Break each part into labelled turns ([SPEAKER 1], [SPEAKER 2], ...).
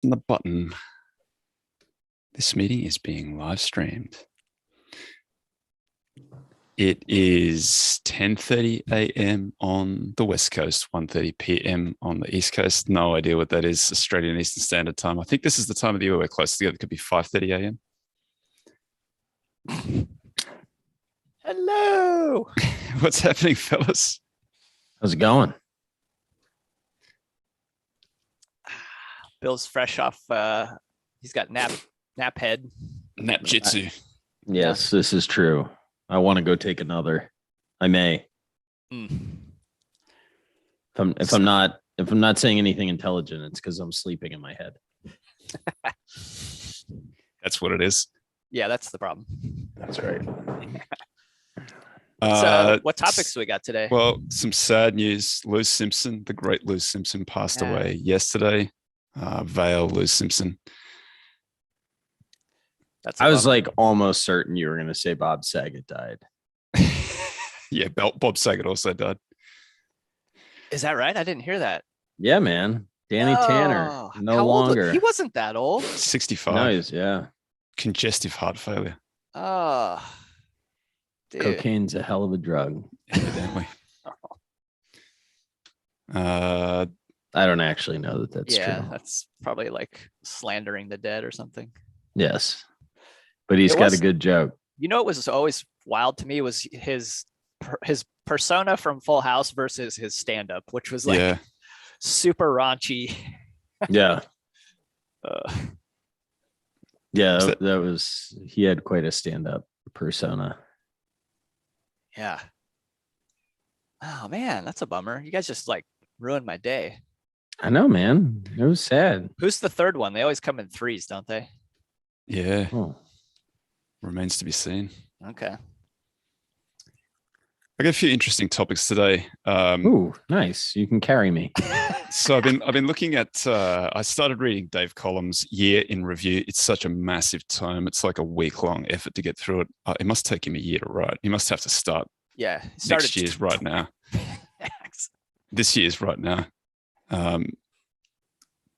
[SPEAKER 1] the button. This meeting is being live streamed. It is 10:30 a.m. on the West Coast, 1:30 p.m. on the East Coast. No idea what that is, Australian Eastern Standard Time. I think this is the time of the year we're close together. It could be 5:30 a.m.
[SPEAKER 2] Hello.
[SPEAKER 1] What's happening, fellas?
[SPEAKER 3] How's it going?
[SPEAKER 2] Bill's fresh off. He's got nap head.
[SPEAKER 1] Nap jitsu.
[SPEAKER 3] Yes, this is true. I want to go take another. I may. If I'm not saying anything intelligent, it's because I'm sleeping in my head.
[SPEAKER 1] That's what it is.
[SPEAKER 2] Yeah, that's the problem.
[SPEAKER 3] That's right.
[SPEAKER 2] So what topics do we got today?
[SPEAKER 1] Well, some sad news. Lou Simpson, the great Lou Simpson, passed away yesterday. Vale, Lou Simpson.
[SPEAKER 3] I was like almost certain you were going to say Bob Saget died.
[SPEAKER 1] Yeah, Bob Saget also died.
[SPEAKER 2] Is that right? I didn't hear that.
[SPEAKER 3] Yeah, man. Danny Tanner, no longer.
[SPEAKER 2] He wasn't that old.
[SPEAKER 1] 65.
[SPEAKER 3] Nice, yeah.
[SPEAKER 1] Congestive heart failure.
[SPEAKER 2] Oh, dude.
[SPEAKER 3] Cocaine's a hell of a drug.
[SPEAKER 1] Evidently.
[SPEAKER 3] I don't actually know that that's true.
[SPEAKER 2] Yeah, that's probably like slandering the dead or something.
[SPEAKER 3] Yes. But he's got a good joke.
[SPEAKER 2] You know, what was always wild to me was his persona from Full House versus his stand-up, which was like super raunchy.
[SPEAKER 3] Yeah. That was, he had quite a stand-up persona.
[SPEAKER 2] Yeah. Oh man, that's a bummer. You guys just like ruined my day.
[SPEAKER 3] I know, man. It was sad.
[SPEAKER 2] Who's the third one? They always come in threes, don't they?
[SPEAKER 1] Yeah.
[SPEAKER 3] Oh.
[SPEAKER 1] Remains to be seen.
[SPEAKER 2] Okay.
[SPEAKER 1] I got a few interesting topics today.
[SPEAKER 3] Ooh, nice. You can carry me.
[SPEAKER 1] So I've been looking at. I started reading Dave Collins' Year in Review. It's such a massive tome. It's like a week-long effort to get through it. It must take him a year to write. He must have to start.
[SPEAKER 2] Yeah,
[SPEAKER 1] next year's right now. This year's right now.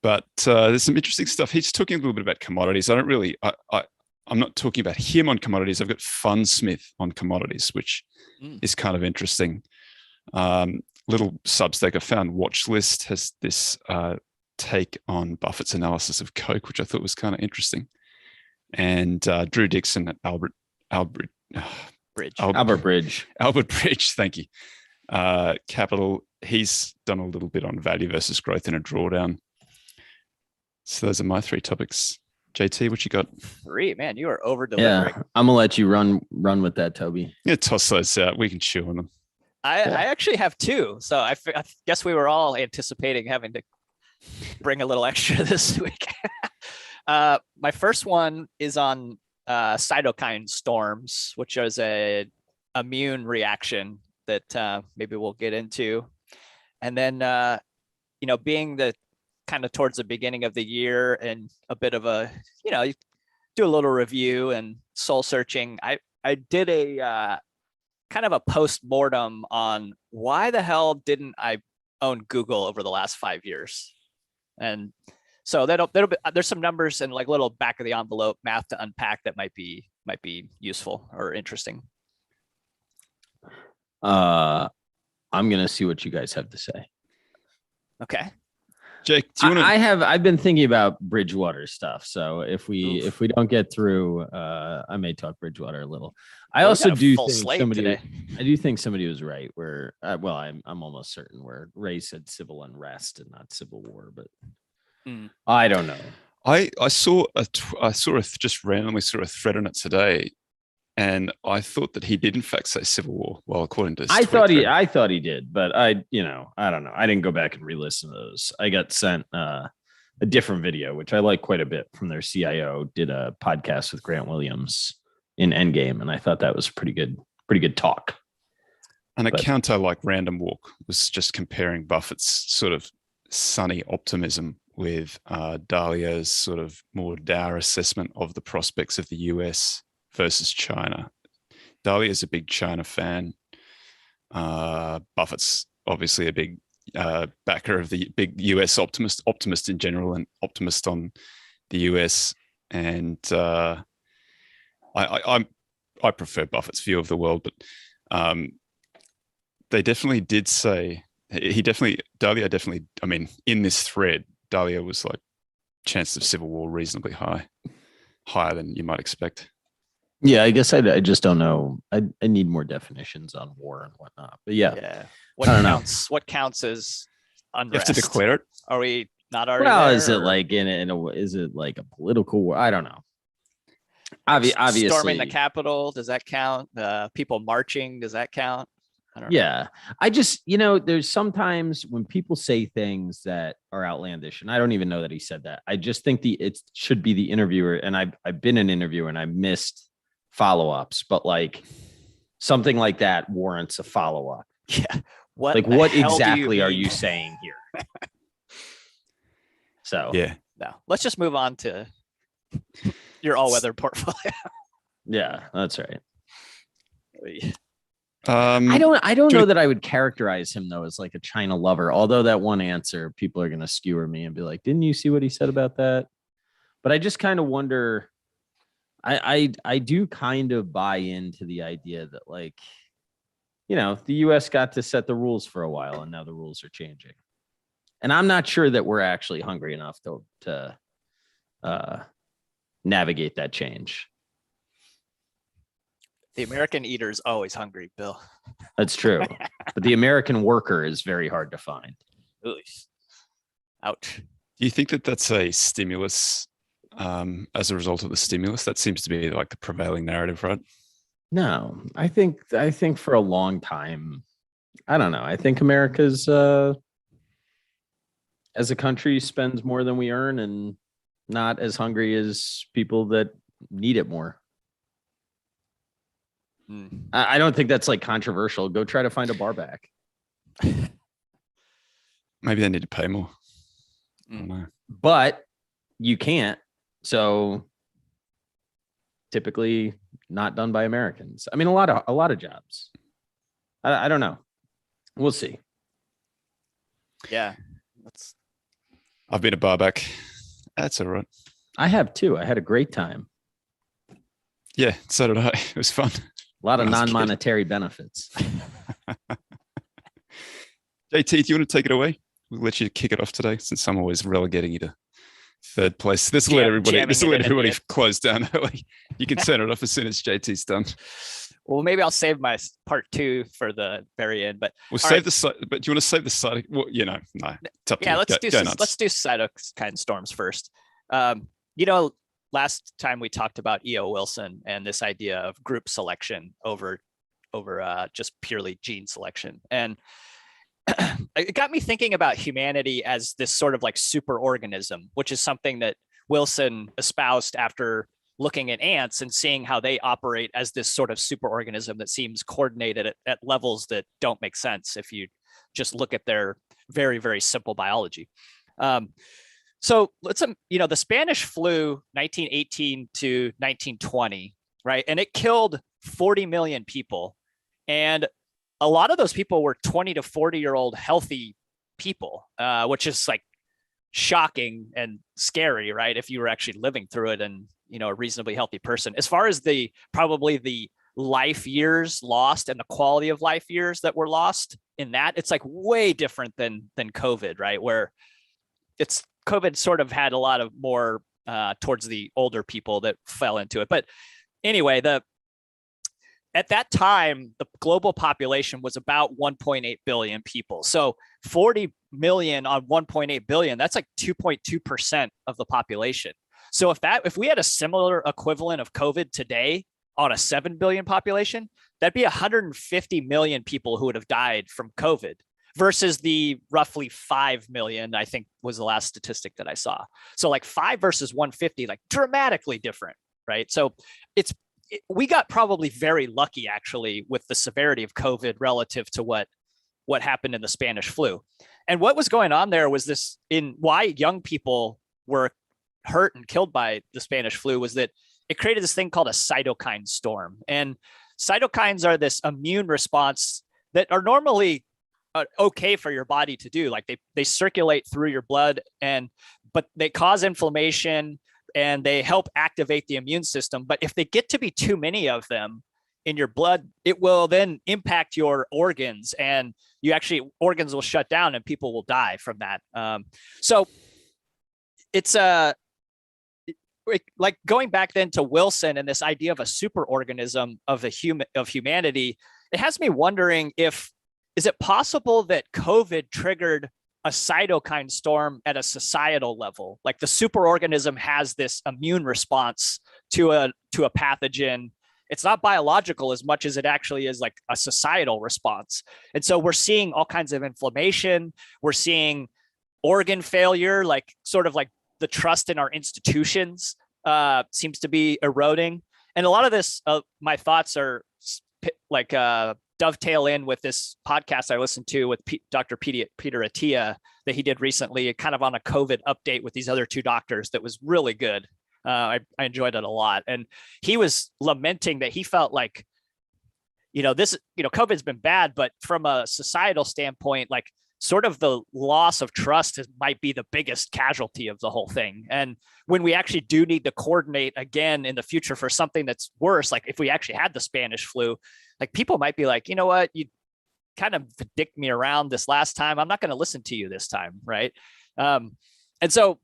[SPEAKER 1] But there's some interesting stuff. He's talking a little bit about commodities. I'm not talking about him on commodities. I've got Funsmith on commodities, which is kind of interesting. Little Substack I found, Watchlist, has this take on Buffett's analysis of Coke, which I thought was kind of interesting. And Drew Dixon at Albert Bridge, thank you. Capital, he's done a little bit on value versus growth in a drawdown. So those are my three topics. JT, what you got?
[SPEAKER 2] Three, man, you are over delivering.
[SPEAKER 3] Yeah, I'm gonna let you run with that, Toby.
[SPEAKER 1] Yeah, toss those out. We can chew on them.
[SPEAKER 2] I actually have two, so I guess we were all anticipating having to bring a little extra this week. My first one is on cytokine storms, which is a immune reaction that maybe we'll get into, and then being the kind of towards the beginning of the year and a bit of a, you do a little review and soul searching. I did a kind of a post-mortem on why the hell didn't I own Google over the last 5 years? And so there's some numbers and like little back of the envelope math to unpack that might be useful or interesting.
[SPEAKER 3] I'm going to see what you guys have to say.
[SPEAKER 2] Okay.
[SPEAKER 1] Jake, do you want to?
[SPEAKER 3] I've been thinking about Bridgewater stuff. So if we don't get through, I may talk Bridgewater a little. I also do think somebody was right where, I'm almost certain where Ray said civil unrest and not civil war, but I don't know.
[SPEAKER 1] I just randomly saw a thread on it today, and I thought that he did in fact say civil war. Well, according to
[SPEAKER 3] I thought he did, but I don't know. I didn't go back and re-listen to those. I got sent a different video, which I like quite a bit, from their CIO. Did a podcast with Grant Williams in Endgame, and I thought that was pretty good talk.
[SPEAKER 1] An account I like, Random Walk, was just comparing Buffett's sort of sunny optimism with Dahlia's sort of more dour assessment of the prospects of the US versus China. Dahlia's a big China fan. Buffett's obviously a big backer of the big US optimist in general, and optimist on the US. And I prefer Buffett's view of the world, but they definitely did say Dahlia definitely. I mean, in this thread, Dahlia was like chances of civil war reasonably high, higher than you might expect.
[SPEAKER 3] Yeah, I guess I just don't know. I need more definitions on war and whatnot. But yeah.
[SPEAKER 2] What counts as unrest?
[SPEAKER 1] You have to declare it.
[SPEAKER 2] Are we not already?
[SPEAKER 3] Well,
[SPEAKER 2] there,
[SPEAKER 3] is it like is it like a political war? I don't know. Obviously,
[SPEAKER 2] storming the Capitol, does that count? People marching, does that count? I don't know.
[SPEAKER 3] Yeah, I just there's sometimes when people say things that are outlandish, and I don't even know that he said that. I just think it should be the interviewer, and I've been an interviewer and I missed follow-ups, but like something like that warrants a follow-up.
[SPEAKER 2] Yeah.
[SPEAKER 3] What exactly are you saying here? So
[SPEAKER 1] yeah.
[SPEAKER 2] No. Let's just move on to your all-weather portfolio.
[SPEAKER 3] Yeah, that's right.
[SPEAKER 1] I
[SPEAKER 3] don't know that I would characterize him though as like a China lover, although that one answer people are going to skewer me and be like, didn't you see what he said about that? But I just kind of wonder, I do kind of buy into the idea that like, the US got to set the rules for a while and now the rules are changing. And I'm not sure that we're actually hungry enough to navigate that change.
[SPEAKER 2] The American eater is always hungry, Bill.
[SPEAKER 3] That's true. But the American worker is very hard to find.
[SPEAKER 2] Ouch. Do
[SPEAKER 1] you think that that's a stimulus as a result of the stimulus? That seems to be like the prevailing narrative, right?
[SPEAKER 3] No, I think for a long time, I don't know. I think America's as a country spends more than we earn and not as hungry as people that need it more. I don't think that's like controversial. Go try to find a bar back.
[SPEAKER 1] Maybe they need to pay more.
[SPEAKER 3] But you can't. So typically not done by Americans. I mean, a lot of jobs. I don't know. We'll see.
[SPEAKER 2] Yeah.
[SPEAKER 1] I've been a bar back. That's all right.
[SPEAKER 3] I have too. I had a great time.
[SPEAKER 1] Yeah, so did I. It was fun.
[SPEAKER 3] A lot of non-monetary benefits.
[SPEAKER 1] JT, do you want to take it away? We'll let you kick it off today, since I'm always relegating you to third place. This will let everybody close down early. You can turn it off as soon as JT's done.
[SPEAKER 2] Well, maybe I'll save my part 2 for the very end. But
[SPEAKER 1] we'll save the side. But do you want to save the side? Well, no. It's up to you.
[SPEAKER 2] Let's do cytokine storms first. Last time we talked about E.O. Wilson and this idea of group selection over just purely gene selection. And it got me thinking about humanity as this sort of like super organism, which is something that Wilson espoused after looking at ants and seeing how they operate as this sort of super organism that seems coordinated at levels that don't make sense if you just look at their very, very simple biology. So let's, the Spanish flu, 1918 to 1920, right? And it killed 40 million people. And a lot of those people were 20 to 40-year-old healthy people, which is like shocking and scary, right? If you were actually living through it and, a reasonably healthy person. As far as probably the life years lost and the quality of life years that were lost in that, it's like way different than COVID, right? Where COVID sort of had a lot of more towards the older people that fell into it. But anyway, at that time, the global population was about 1.8 billion people. So 40 million on 1.8 billion, that's like 2.2% of the population. So if we had a similar equivalent of COVID today on a 7 billion population, that'd be 150 million people who would have died from COVID. Versus the roughly 5 million, I think was the last statistic that I saw. So like 5 versus 150, like dramatically different, right? So we got probably very lucky actually with the severity of COVID relative to what happened in the Spanish flu. And what was going on there was why young people were hurt and killed by the Spanish flu was that it created this thing called a cytokine storm. And cytokines are this immune response that are normally okay for your body to do. Like they circulate through your blood, but they cause inflammation and they help activate the immune system. But if they get to be too many of them in your blood, it will then impact your organs, and organs will shut down and people will die from that. So it's like going back then to Wilson and this idea of a superorganism of humanity. It has me wondering is it possible that COVID triggered a cytokine storm at a societal level? Like the superorganism has this immune response to a pathogen. It's not biological as much as it actually is like a societal response. And so we're seeing all kinds of inflammation. We're seeing organ failure, like sort of like the trust in our institutions seems to be eroding. And a lot of this, my thoughts are like dovetail in with this podcast I listened to with Dr. Peter Attia that he did recently, kind of on a COVID update with these other two doctors that was really good. I enjoyed it a lot. And he was lamenting that he felt like, COVID's been bad, but from a societal standpoint, like sort of the loss of trust might be the biggest casualty of the whole thing. And when we actually do need to coordinate again in the future for something that's worse, like if we actually had the Spanish flu, like people might be like, you know what, you kind of dicked me around this last time. I'm not going to listen to you this time, right? And so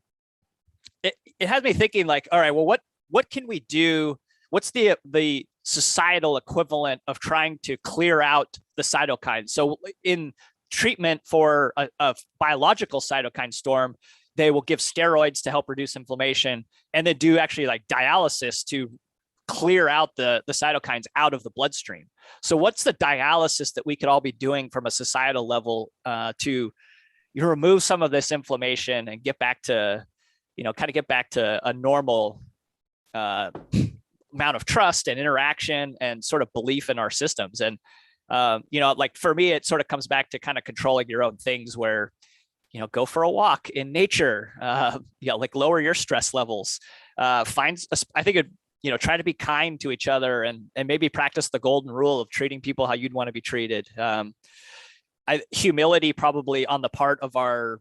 [SPEAKER 2] it has me thinking like, all right, well, what can we do? What's the societal equivalent of trying to clear out the cytokines? So in treatment for a biological cytokine storm, they will give steroids to help reduce inflammation, and then do actually like dialysis to clear out the cytokines out of the bloodstream. So what's the dialysis that we could all be doing from a societal level to remove some of this inflammation and get back to, get back to a normal amount of trust and interaction and sort of belief in our systems? And like for me, it sort of comes back to kind of controlling your own things where, go for a walk in nature, like lower your stress levels, I think try to be kind to each other and maybe practice the golden rule of treating people how you'd want to be treated. Humility probably on the part of our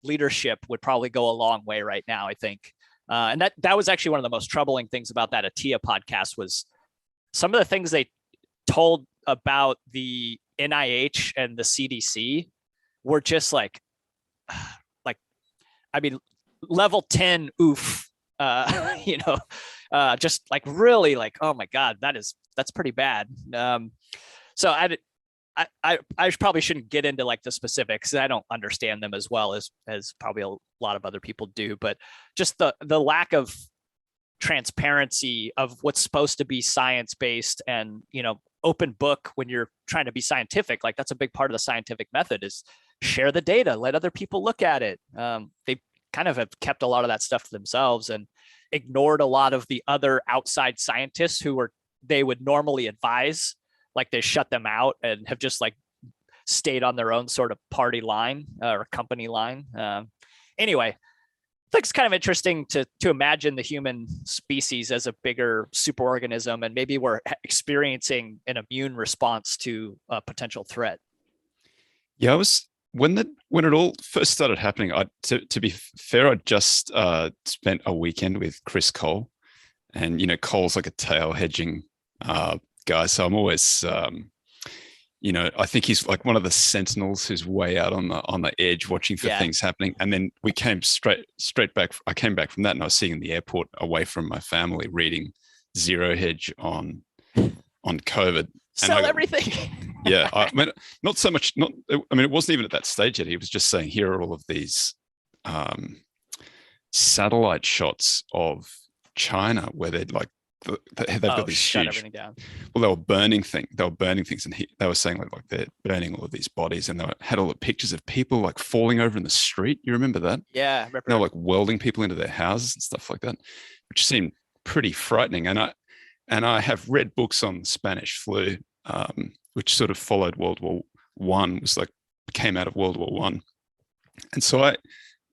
[SPEAKER 2] leadership would probably go a long way right now, I think. And that was actually one of the most troubling things about that Attia podcast was some of the things they told about the NIH and the CDC were just like, level 10 oof, just like really like, oh my God, that's pretty bad. So I probably shouldn't get into like the specifics. I don't understand them as well as probably a lot of other people do, but just the lack of transparency of what's supposed to be science-based and, open book when you're trying to be scientific. Like that's a big part of the scientific method is share the data, let other people look at it. They kind of have kept a lot of that stuff to themselves and ignored a lot of the other outside scientists who they would normally advise. Like they shut them out and have just like stayed on their own sort of party line or company line. Anyway, I think it's kind of interesting to imagine the human species as a bigger superorganism, and maybe we're experiencing an immune response to a potential threat.
[SPEAKER 1] Yeah, when it all first started happening. To be fair, I just spent a weekend with Chris Cole, and Cole's like a tail hedging guy, so I'm always I think he's like one of the sentinels who's way out on the edge watching for things happening. And then we came straight back. I came back from that and I was sitting in the airport away from my family reading Zero Hedge on COVID.
[SPEAKER 2] Sell everything.
[SPEAKER 1] Yeah. I mean, not so much, it wasn't even at that stage yet. He was just saying, here are all of these satellite shots of China where they'd like, they've got these huge. Well, they were burning things. And they were saying like they're burning all of these bodies, and they had all the pictures of people like falling over in the street. You remember that?
[SPEAKER 2] Yeah, I remember.
[SPEAKER 1] They were like welding people into their houses and stuff like that, which seemed pretty frightening. And I have read books on Spanish flu, which sort of followed World War One. Came out of World War One, and so I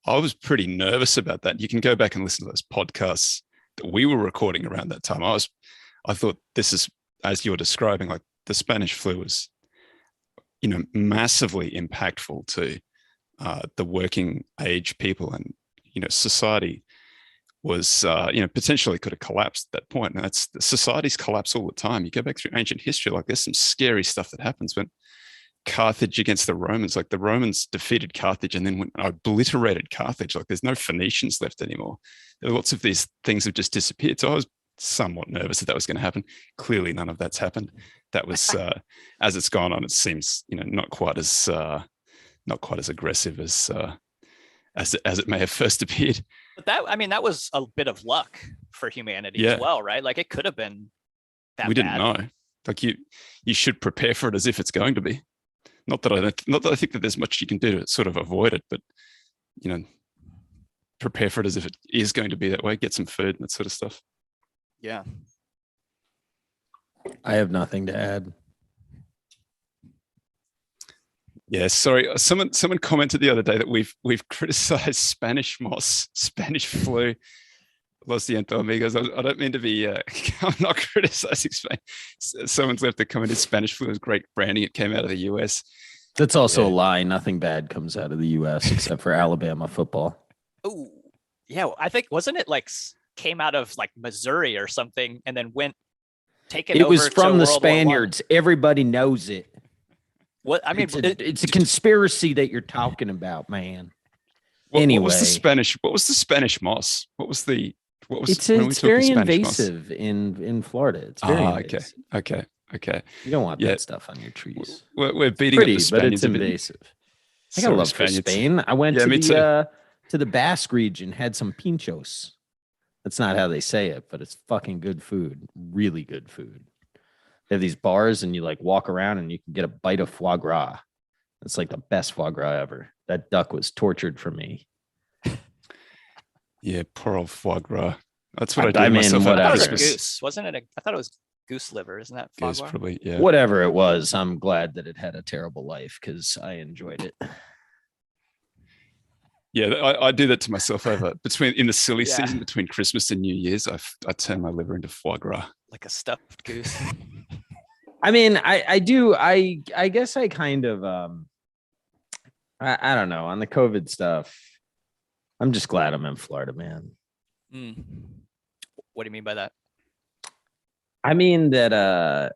[SPEAKER 1] was pretty nervous about that. You can go back and listen to those podcasts that we were recording around that time. I thought this is, as you're describing, like the Spanish flu was massively impactful to the working age people, and society was potentially could have collapsed at that point. And that's societies collapse all the time. You go back through ancient history, like there's some scary stuff that happens when Carthage against the Romans, like the Romans defeated Carthage and then obliterated Carthage. Like there's no Phoenicians left anymore. There are lots of these things have just disappeared. So I was somewhat nervous that was going to happen. Clearly none of that's happened. That was as it's gone on, it seems not quite as aggressive as it may have first appeared.
[SPEAKER 2] But that was a bit of luck for humanity as well, right? Like it could have been that
[SPEAKER 1] we didn't know. Like you should prepare for it as if it's going to be. Not that I think that there's much you can do to sort of avoid it, but prepare for it as if it is going to be that way. Get some food and that sort of stuff.
[SPEAKER 2] Yeah.
[SPEAKER 3] I have nothing to add.
[SPEAKER 1] Yeah, sorry. Someone commented the other day that we've criticized Spanish moss, Spanish flu. Lo siento, amigos. I don't mean to be. I'm not criticizing Spain. Someone's left a comment. Spanish flu is great branding. It came out of the US.
[SPEAKER 3] That's also a lie. Nothing bad comes out of the US except for Alabama football.
[SPEAKER 2] Oh, yeah. I think wasn't it like came out of like Missouri or something, and then went taken.
[SPEAKER 3] It was from the Spaniards. Everybody knows it.
[SPEAKER 2] What I mean,
[SPEAKER 3] it's a conspiracy that you're talking about, man.
[SPEAKER 1] What was the Spanish moss? It's
[SPEAKER 3] very invasive in Florida. It's very invasive.
[SPEAKER 1] Okay.
[SPEAKER 3] You don't want that stuff on your trees.
[SPEAKER 1] We're beating up the Spaniards,
[SPEAKER 3] but it's invasive. I got love for Spain. I went to the Basque region, had some pinchos. That's not how they say it, but it's fucking good food. Really good food. They have these bars and you like walk around and you can get a bite of foie gras. It's like the best foie gras ever. That duck was tortured for me.
[SPEAKER 1] Yeah, poor old foie gras. That's what I did myself at Christmas.
[SPEAKER 2] Goose, wasn't it? I thought it was goose liver. Isn't that foie gras?
[SPEAKER 1] Probably, yeah.
[SPEAKER 3] Whatever it was, I'm glad that it had a terrible life because I enjoyed it.
[SPEAKER 1] Yeah, I do that to myself in the silly season between Christmas and New Year's. I turn my liver into foie gras,
[SPEAKER 2] like a stuffed goose.
[SPEAKER 3] I mean, I do. I guess I kind of I don't know on the COVID stuff. I'm just glad I'm in Florida, man.
[SPEAKER 2] What do you mean by that?
[SPEAKER 3] I mean that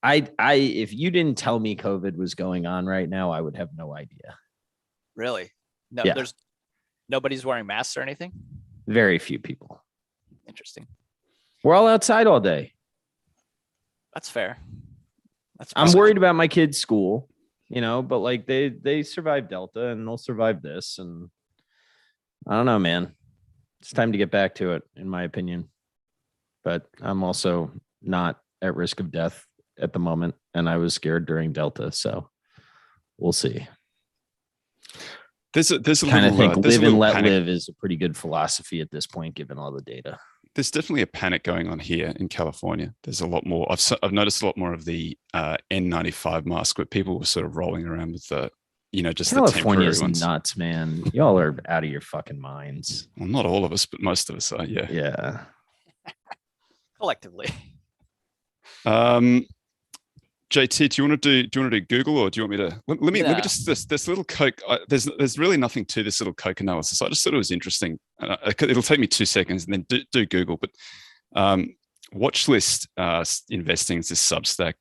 [SPEAKER 3] I if you didn't tell me COVID was going on right now, I would have no idea.
[SPEAKER 2] Really? No,
[SPEAKER 3] yeah.
[SPEAKER 2] There's nobody's wearing masks or anything?
[SPEAKER 3] Very few people.
[SPEAKER 2] Interesting.
[SPEAKER 3] We're all outside all day.
[SPEAKER 2] That's fair.
[SPEAKER 3] I'm worried about my kids' school, but like they survived Delta and they'll survive this. And I don't know, man. It's time to get back to it, in my opinion. But I'm also not at risk of death at the moment. And I was scared during Delta. So we'll see.
[SPEAKER 1] There's a
[SPEAKER 3] kind of think live and let live is a pretty good philosophy at this point, given all the data.
[SPEAKER 1] There's definitely a panic going on here in California. There's a lot more. I've noticed a lot more of the N95 mask where people were sort of rolling around with the, just
[SPEAKER 3] California's
[SPEAKER 1] the temporary ones.
[SPEAKER 3] Nuts, man. Y'all are out of your fucking minds.
[SPEAKER 1] Well, not all of us, but most of us are. Yeah.
[SPEAKER 3] Yeah.
[SPEAKER 2] Collectively.
[SPEAKER 1] JT, do you want to do Google, or do you want me to let me just this little Coke? There's really nothing to this little Coke analysis. I just thought it was interesting. It'll take me 2 seconds, and then do Google. But Watchlist Investing is this Substack.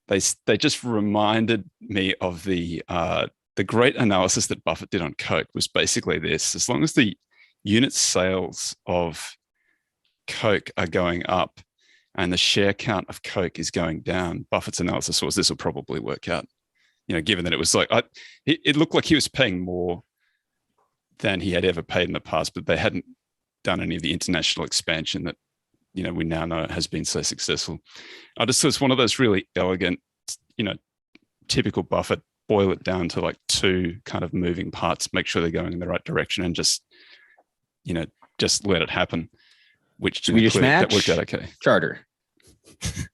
[SPEAKER 1] They just reminded me of the great analysis that Buffett did on Coke. Was basically this: as long as the unit sales of Coke are going up and the share count of Coke is going down, Buffett's analysis was this will probably work out. Given that it was like, it looked like he was paying more than he had ever paid in the past, but they hadn't done any of the international expansion that, we now know has been so successful. I just thought it's one of those really elegant, typical Buffett, boil it down to like 2 kind of moving parts, make sure they're going in the right direction and just let it happen. Which
[SPEAKER 3] Swedish match?
[SPEAKER 1] That worked out okay.
[SPEAKER 3] Charter.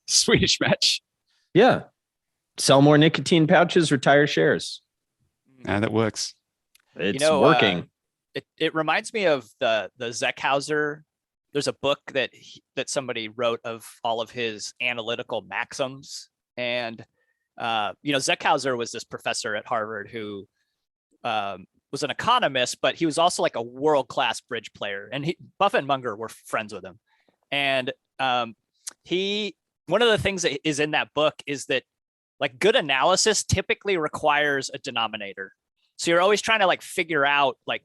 [SPEAKER 1] Swedish match.
[SPEAKER 3] Yeah. Sell more nicotine pouches, retire shares.
[SPEAKER 1] That works.
[SPEAKER 3] It's working.
[SPEAKER 2] It reminds me of the Zeckhauser. There's a book that somebody wrote of all of his analytical maxims. And Zeckhauser was this professor at Harvard who was an economist, but he was also like a world-class bridge player. And Buffett and Munger were friends with him. And one of the things that is in that book is that like good analysis typically requires a denominator. So you're always trying to like figure out like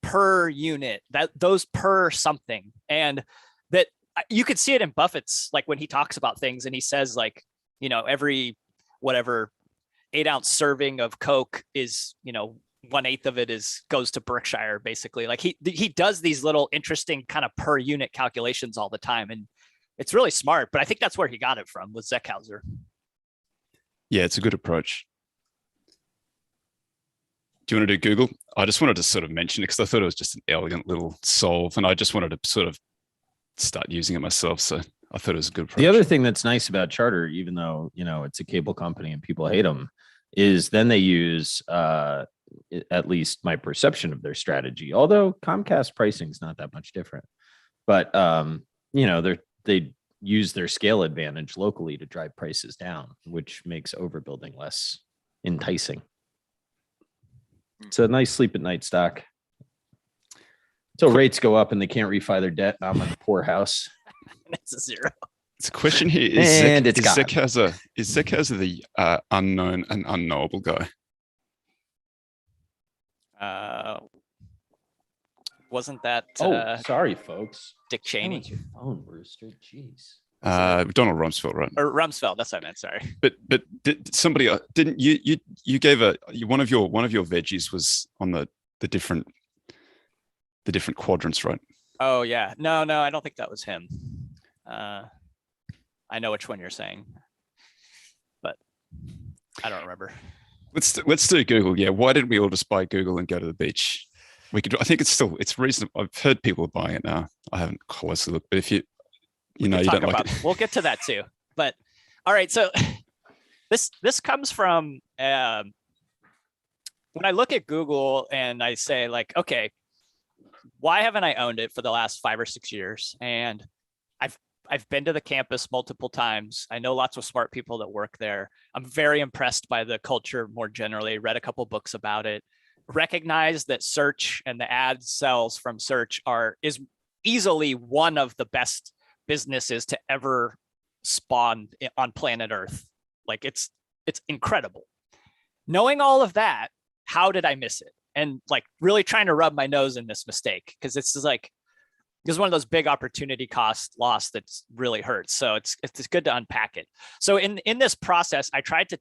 [SPEAKER 2] per unit, those per something. And that you could see it in Buffett's, like when he talks about things and he says like, every whatever 8-ounce serving of Coke is, 1/8 of it goes to Berkshire, basically. Like he does these little interesting kind of per unit calculations all the time. And it's really smart, but I think that's where he got it from, with Zeckhauser.
[SPEAKER 1] Yeah, it's a good approach. Do you want to do Google? I just wanted to sort of mention it because I thought it was just an elegant little solve, and I just wanted to sort of start using it myself. So I thought it was a good approach.
[SPEAKER 3] The other thing that's nice about Charter, even though, it's a cable company and people hate them, is then they use, at least my perception of their strategy, although Comcast pricing is not that much different, but, they use their scale advantage locally to drive prices down, which makes overbuilding less enticing. It's a nice sleep at night stock. Until rates go up and they can't refi their debt. Now I'm in a poor house.
[SPEAKER 2] That's a zero.
[SPEAKER 1] It's a question here. Is Zeckhauser the unknown and unknowable guy?
[SPEAKER 2] Wasn't that?
[SPEAKER 3] Sorry, folks.
[SPEAKER 2] Dick Cheney.
[SPEAKER 3] Your phone, Brewster. Jeez.
[SPEAKER 1] Donald Rumsfeld, right?
[SPEAKER 2] Or Rumsfeld. That's what I meant. Sorry.
[SPEAKER 1] But somebody didn't you gave one of your veggies was on the different quadrants, right?
[SPEAKER 2] Oh yeah. No, I don't think that was him. I know which one you're saying, but I don't remember.
[SPEAKER 1] Let's do Google. Yeah. Why didn't we all just buy Google and go to the beach? We could. I think it's reasonable. I've heard people are buying it now. I haven't closely looked, but if you don't like it.
[SPEAKER 2] We'll get to that too. But all right. So this comes from when I look at Google and I say like, okay, why haven't I owned it for the last 5 or 6 years? And I've been to the campus multiple times. I know lots of smart people that work there. I'm very impressed by the culture more generally. Read a couple books about it. Recognize that search and the ad sales from search is easily one of the best businesses to ever spawn on planet Earth. Like it's incredible. Knowing all of that, how did I miss it? And like really trying to rub my nose in this mistake, because it's one of those big opportunity cost loss that's really hurts. So it's good to unpack it. So in this process, I tried to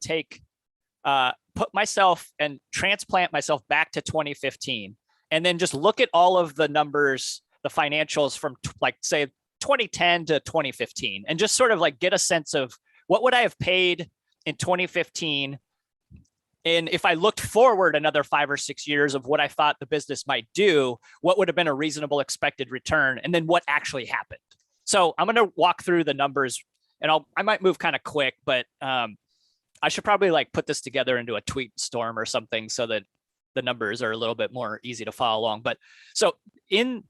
[SPEAKER 2] put myself and transplant myself back to 2015, and then just look at all of the numbers, the financials from like say 2010 to 2015, and just sort of like get a sense of what would I have paid in 2015. And if I looked forward another 5 or 6 years of what I thought the business might do, what would have been a reasonable expected return, and then what actually happened. So I'm going to walk through the numbers, and I might move kind of quick, but I should probably like put this together into a tweet storm or something so that the numbers are a little bit more easy to follow along. But so in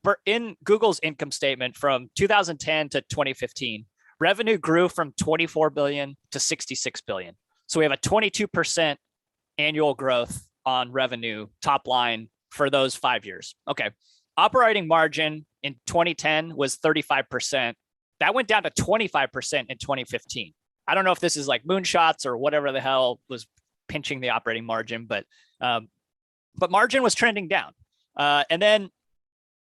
[SPEAKER 2] Google's income statement from 2010 to 2015, revenue grew from 24 billion to 66 billion. So we have a 22% annual growth on revenue top line for those 5 years. Okay. Operating margin in 2010 was 35%. That went down to 25% in 2015. I don't know if this is like moonshots or whatever the hell was pinching the operating margin, but margin was trending down. And then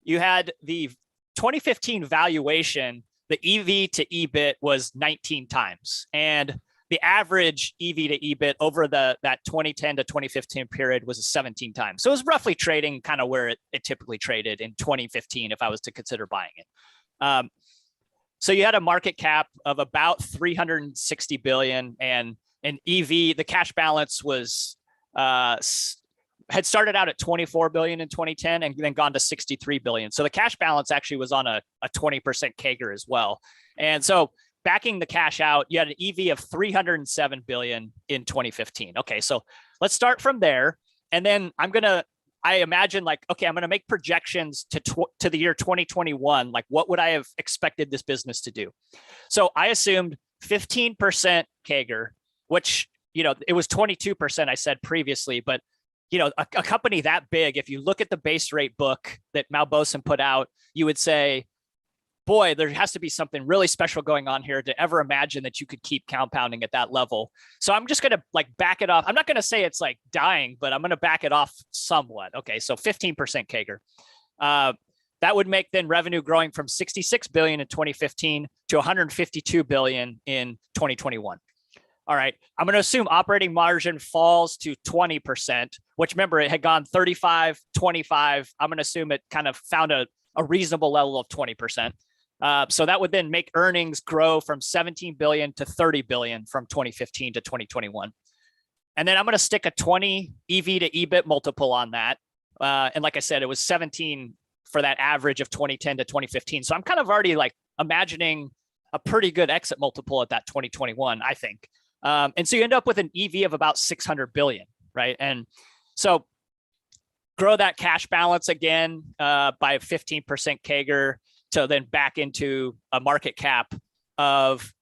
[SPEAKER 2] you had the 2015 valuation, the EV to EBIT was 19 times. And the average EV to EBIT over that 2010 to 2015 period was 17 times. So it was roughly trading kind of where it typically traded in 2015 if I was to consider buying it. So you had a market cap of about 360 billion, and an EV, the cash balance was had started out at 24 billion in 2010 and then gone to 63 billion. So the cash balance actually was on a 20% CAGR as well. And so backing the cash out, you had an EV of 307 billion in 2015. Okay, so let's start from there. And then I imagine like, okay, I'm going to make projections to the year 2021. Like, what would I have expected this business to do? So I assumed 15% CAGR, which it was 22% I said previously, but a company that big, if you look at the base rate book that Malbosan put out, you would say, boy, there has to be something really special going on here to ever imagine that you could keep compounding at that level. So I'm just going to back it off. I'm not going to say it's dying, but I'm going to back it off somewhat. Okay. So 15% CAGR. That would make then revenue growing from 66 billion in 2015 to 152 billion in 2021. All right. I'm going to assume operating margin falls to 20%, which remember it had gone 35, 25. I'm going to assume it kind of found a reasonable level of 20%. So that would then make earnings grow from 17 billion to 30 billion from 2015 to 2021. And then I'm going to stick a 20 EV to EBIT multiple on that. And like I said, it was 17 for that average of 2010 to 2015. So I'm kind of already imagining a pretty good exit multiple at that 2021, I think. And so you end up with an EV of about 600 billion, right? And so grow that cash balance again by 15% CAGR to then back into a market cap of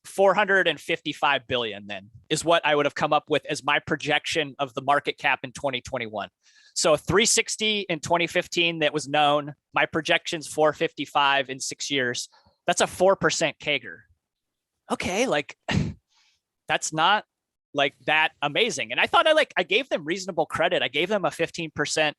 [SPEAKER 2] 455 billion then is what I would have come up with as my projection of the market cap in 2021. So 360 in 2015 that was known, my projection's 455 in 6 years. That's a 4% CAGR. Okay, that's not that amazing. And I thought I gave them reasonable credit. I gave them a 15%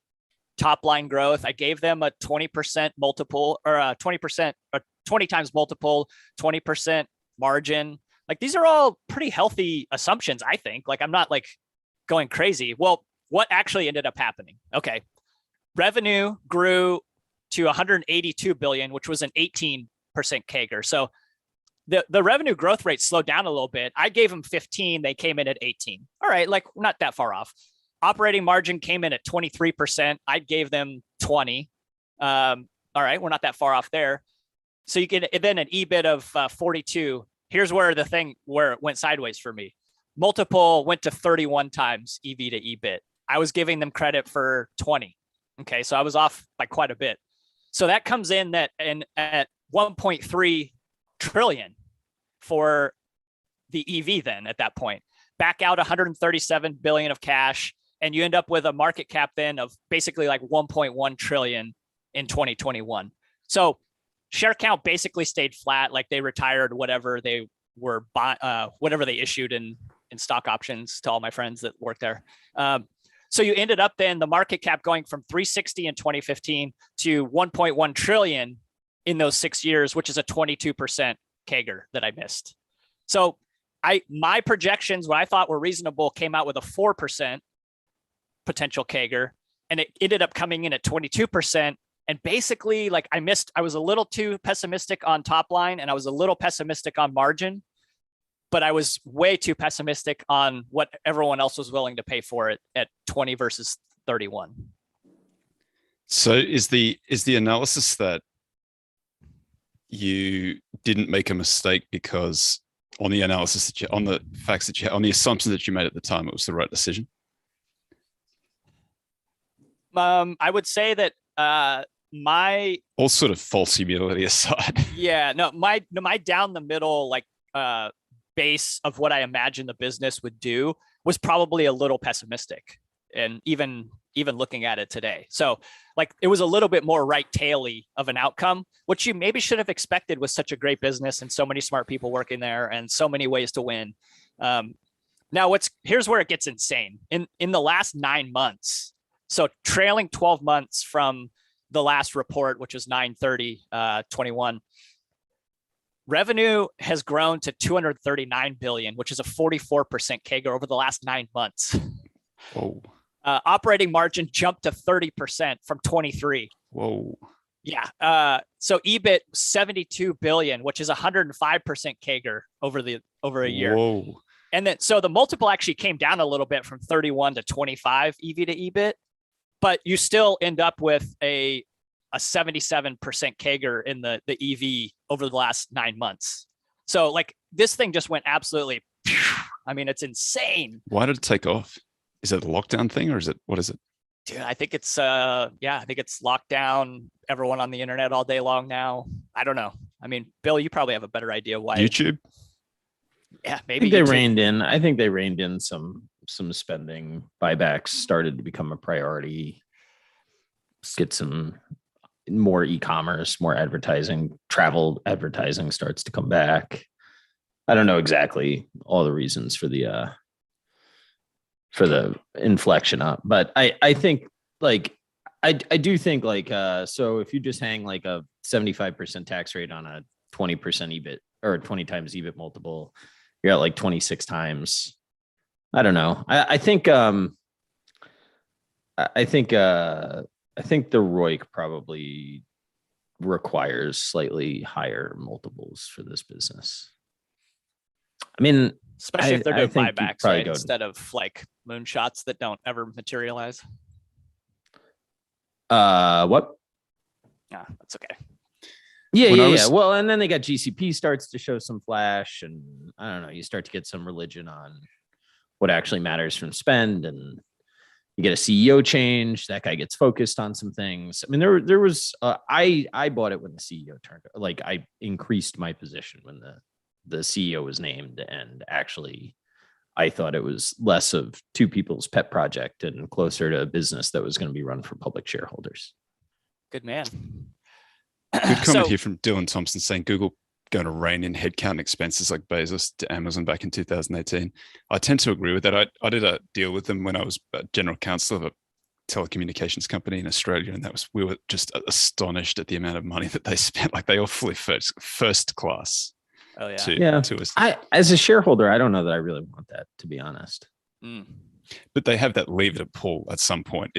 [SPEAKER 2] top line growth. I gave them a 20% multiple or a 20% or 20 times multiple, 20% margin. These are all pretty healthy assumptions, I think. I'm not going crazy. Well, what actually ended up happening? Okay. Revenue grew to 182 billion, which was an 18% CAGR. So the revenue growth rate slowed down a little bit. I gave them 15. They came in at 18. All right. Not that far off. Operating margin came in at 23%. I gave them 20. All right. We're not that far off there. So you get then an EBIT of 42. Here's where it went sideways for me. Multiple went to 31 times EV to EBIT. I was giving them credit for 20. Okay. So I was off by quite a bit. So that comes in at 1.3 trillion for the EV then at that point. Back out 137 billion of cash, and you end up with a market cap then of basically 1.1 trillion in 2021. So share count basically stayed flat, they retired whatever they were whatever they issued in stock options to all my friends that work there. So you ended up then the market cap going from 360 in 2015 to 1.1 trillion in those 6 years, which is a 22% CAGR that I missed. So my projections, what I thought were reasonable, came out with a 4% potential CAGR, and it ended up coming in at 22%. And basically, I was a little too pessimistic on top line, and I was a little pessimistic on margin, but I was way too pessimistic on what everyone else was willing to pay for it at 20 versus 31.
[SPEAKER 1] So is the analysis that you didn't make a mistake because on the analysis that on the facts that on the assumptions that you made at the time, it was the right decision?
[SPEAKER 2] I would say that my
[SPEAKER 1] all sort of false humility aside.
[SPEAKER 2] Yeah, no, my down the middle base of what I imagined the business would do was probably a little pessimistic, and even looking at it today. So it was a little bit more right-taily of an outcome, which you maybe should have expected with such a great business and so many smart people working there and so many ways to win. Now here's where it gets insane. In the last 9 months, so trailing 12 months from the last report, which was 9/30/21, revenue has grown to 239 billion, which is a 44% CAGR over the last 9 months.
[SPEAKER 1] Whoa.
[SPEAKER 2] Operating margin jumped to 30% from 23.
[SPEAKER 1] Whoa.
[SPEAKER 2] Yeah. So EBIT 72 billion, which is 105% CAGR over a year.
[SPEAKER 1] Whoa.
[SPEAKER 2] And then so the multiple actually came down a little bit from 31 to 25 EV to EBIT, but you still end up with a 77% CAGR in the EV over the last 9 months. So this thing just went absolutely, I mean, it's insane.
[SPEAKER 1] Why did it take off? Is it a lockdown thing or what is it?
[SPEAKER 2] Dude, I think it's I think it's lockdown, everyone on the internet all day long now. I don't know. I mean, Bill, you probably have a better idea why.
[SPEAKER 1] YouTube?
[SPEAKER 2] Yeah, maybe
[SPEAKER 3] I think they reined in some spending. Buybacks started to become a priority. Get some more e-commerce, more advertising, travel advertising starts to come back. I don't know exactly all the reasons for the inflection up, but I think like I do think like so if you just hang like a 75% tax rate on a 20% EBIT or 20 times EBIT multiple, you're at like 26 times. I don't know. I think the ROIC probably requires slightly higher multiples for this business. I mean,
[SPEAKER 2] especially if they're doing buybacks, right? Instead of like moonshots that don't ever materialize.
[SPEAKER 3] What?
[SPEAKER 2] Yeah, that's okay.
[SPEAKER 3] Yeah. Well, and then they got GCP starts to show some flash, and I don't know. You start to get some religion on what actually matters from spend, and you get a CEO change. That guy gets focused on some things. I mean, there was I bought it when the CEO turned. Like I increased my position when the CEO was named, and actually I thought it was less of two people's pet project and closer to a business that was going to be run for public shareholders.
[SPEAKER 2] Good man.
[SPEAKER 1] Good comment here from Dylan Thompson saying Google going to rein in headcount expenses like Bezos to Amazon back in 2018. I tend to agree with that. I did a deal with them when I was general counsel of a telecommunications company in Australia, and we were just astonished at the amount of money that they spent. Like they all flew first class.
[SPEAKER 2] Oh yeah.
[SPEAKER 3] To us. As a shareholder, I don't know that I really want that, to be honest.
[SPEAKER 1] But they have that lever to pull at some point.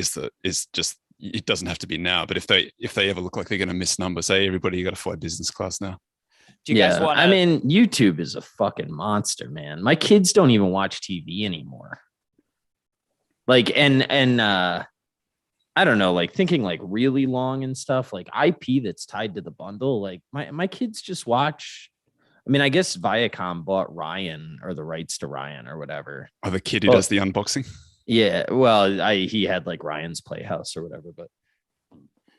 [SPEAKER 1] It doesn't have to be now, but if they ever look like they're going to miss numbers, hey, everybody, you got to fly business class now.
[SPEAKER 2] Do you guys want?
[SPEAKER 3] I mean, YouTube is a fucking monster, man. My kids don't even watch TV anymore. Like, and I don't know, like thinking like really long and stuff, like IP that's tied to the bundle. Like my kids just watch. I mean, I guess Viacom bought Ryan or the rights to Ryan or whatever.
[SPEAKER 1] Oh, the kid who does the unboxing.
[SPEAKER 3] Yeah, well, he had like Ryan's Playhouse or whatever, but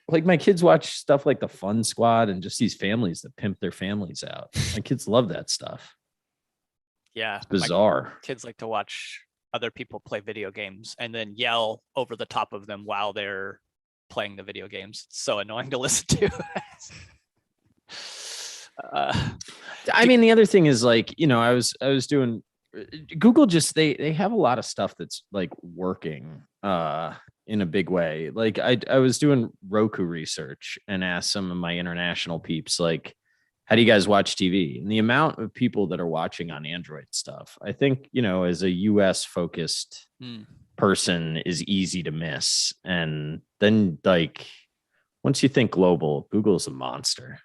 [SPEAKER 3] like my kids watch stuff like the Fun Squad and just these families that pimp their families out. My kids love that stuff.
[SPEAKER 2] Yeah,
[SPEAKER 3] it's bizarre.
[SPEAKER 2] Kids like to watch other people play video games and then yell over the top of them while they're playing the video games. It's so annoying to listen to.
[SPEAKER 3] I mean, the other thing is like, you know, I was doing Google, just they have a lot of stuff that's like working in a big way. Like I was doing Roku research and asked some of my international peeps, like, how do you guys watch TV? And the amount of people that are watching on Android stuff, I think, you know, as a US focused person is easy to miss. And then like, once you think global, Google's a monster.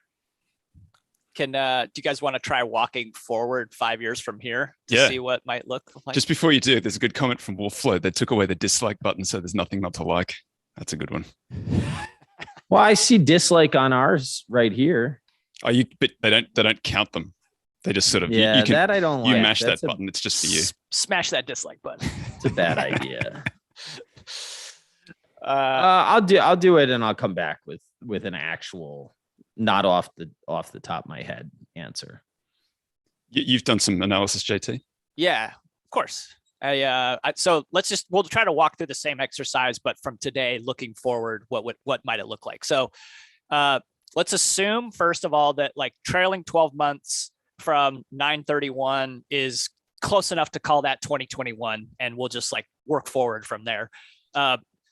[SPEAKER 2] Do you guys want to try walking forward 5 years from here to see what might look like?
[SPEAKER 1] Just before you do, there's a good comment from Wolfflow. They took away the dislike button, so there's nothing not to like. That's a good one.
[SPEAKER 3] Well, I see dislike on ours right here.
[SPEAKER 1] Oh, but they don't count them. They just sort of
[SPEAKER 3] you can, that I don't like.
[SPEAKER 1] You mash that button. It's just for you.
[SPEAKER 2] Smash that dislike button.
[SPEAKER 3] It's a bad idea. I'll do it, and I'll come back with an actual, not off the top of my head answer.
[SPEAKER 1] You've done some analysis, JT?
[SPEAKER 2] Yeah, of course. So we'll try to walk through the same exercise, but from today looking forward, what might it look like? So let's assume first of all that like trailing 12 months from 9/31 is close enough to call that 2021, and we'll just like work forward from there.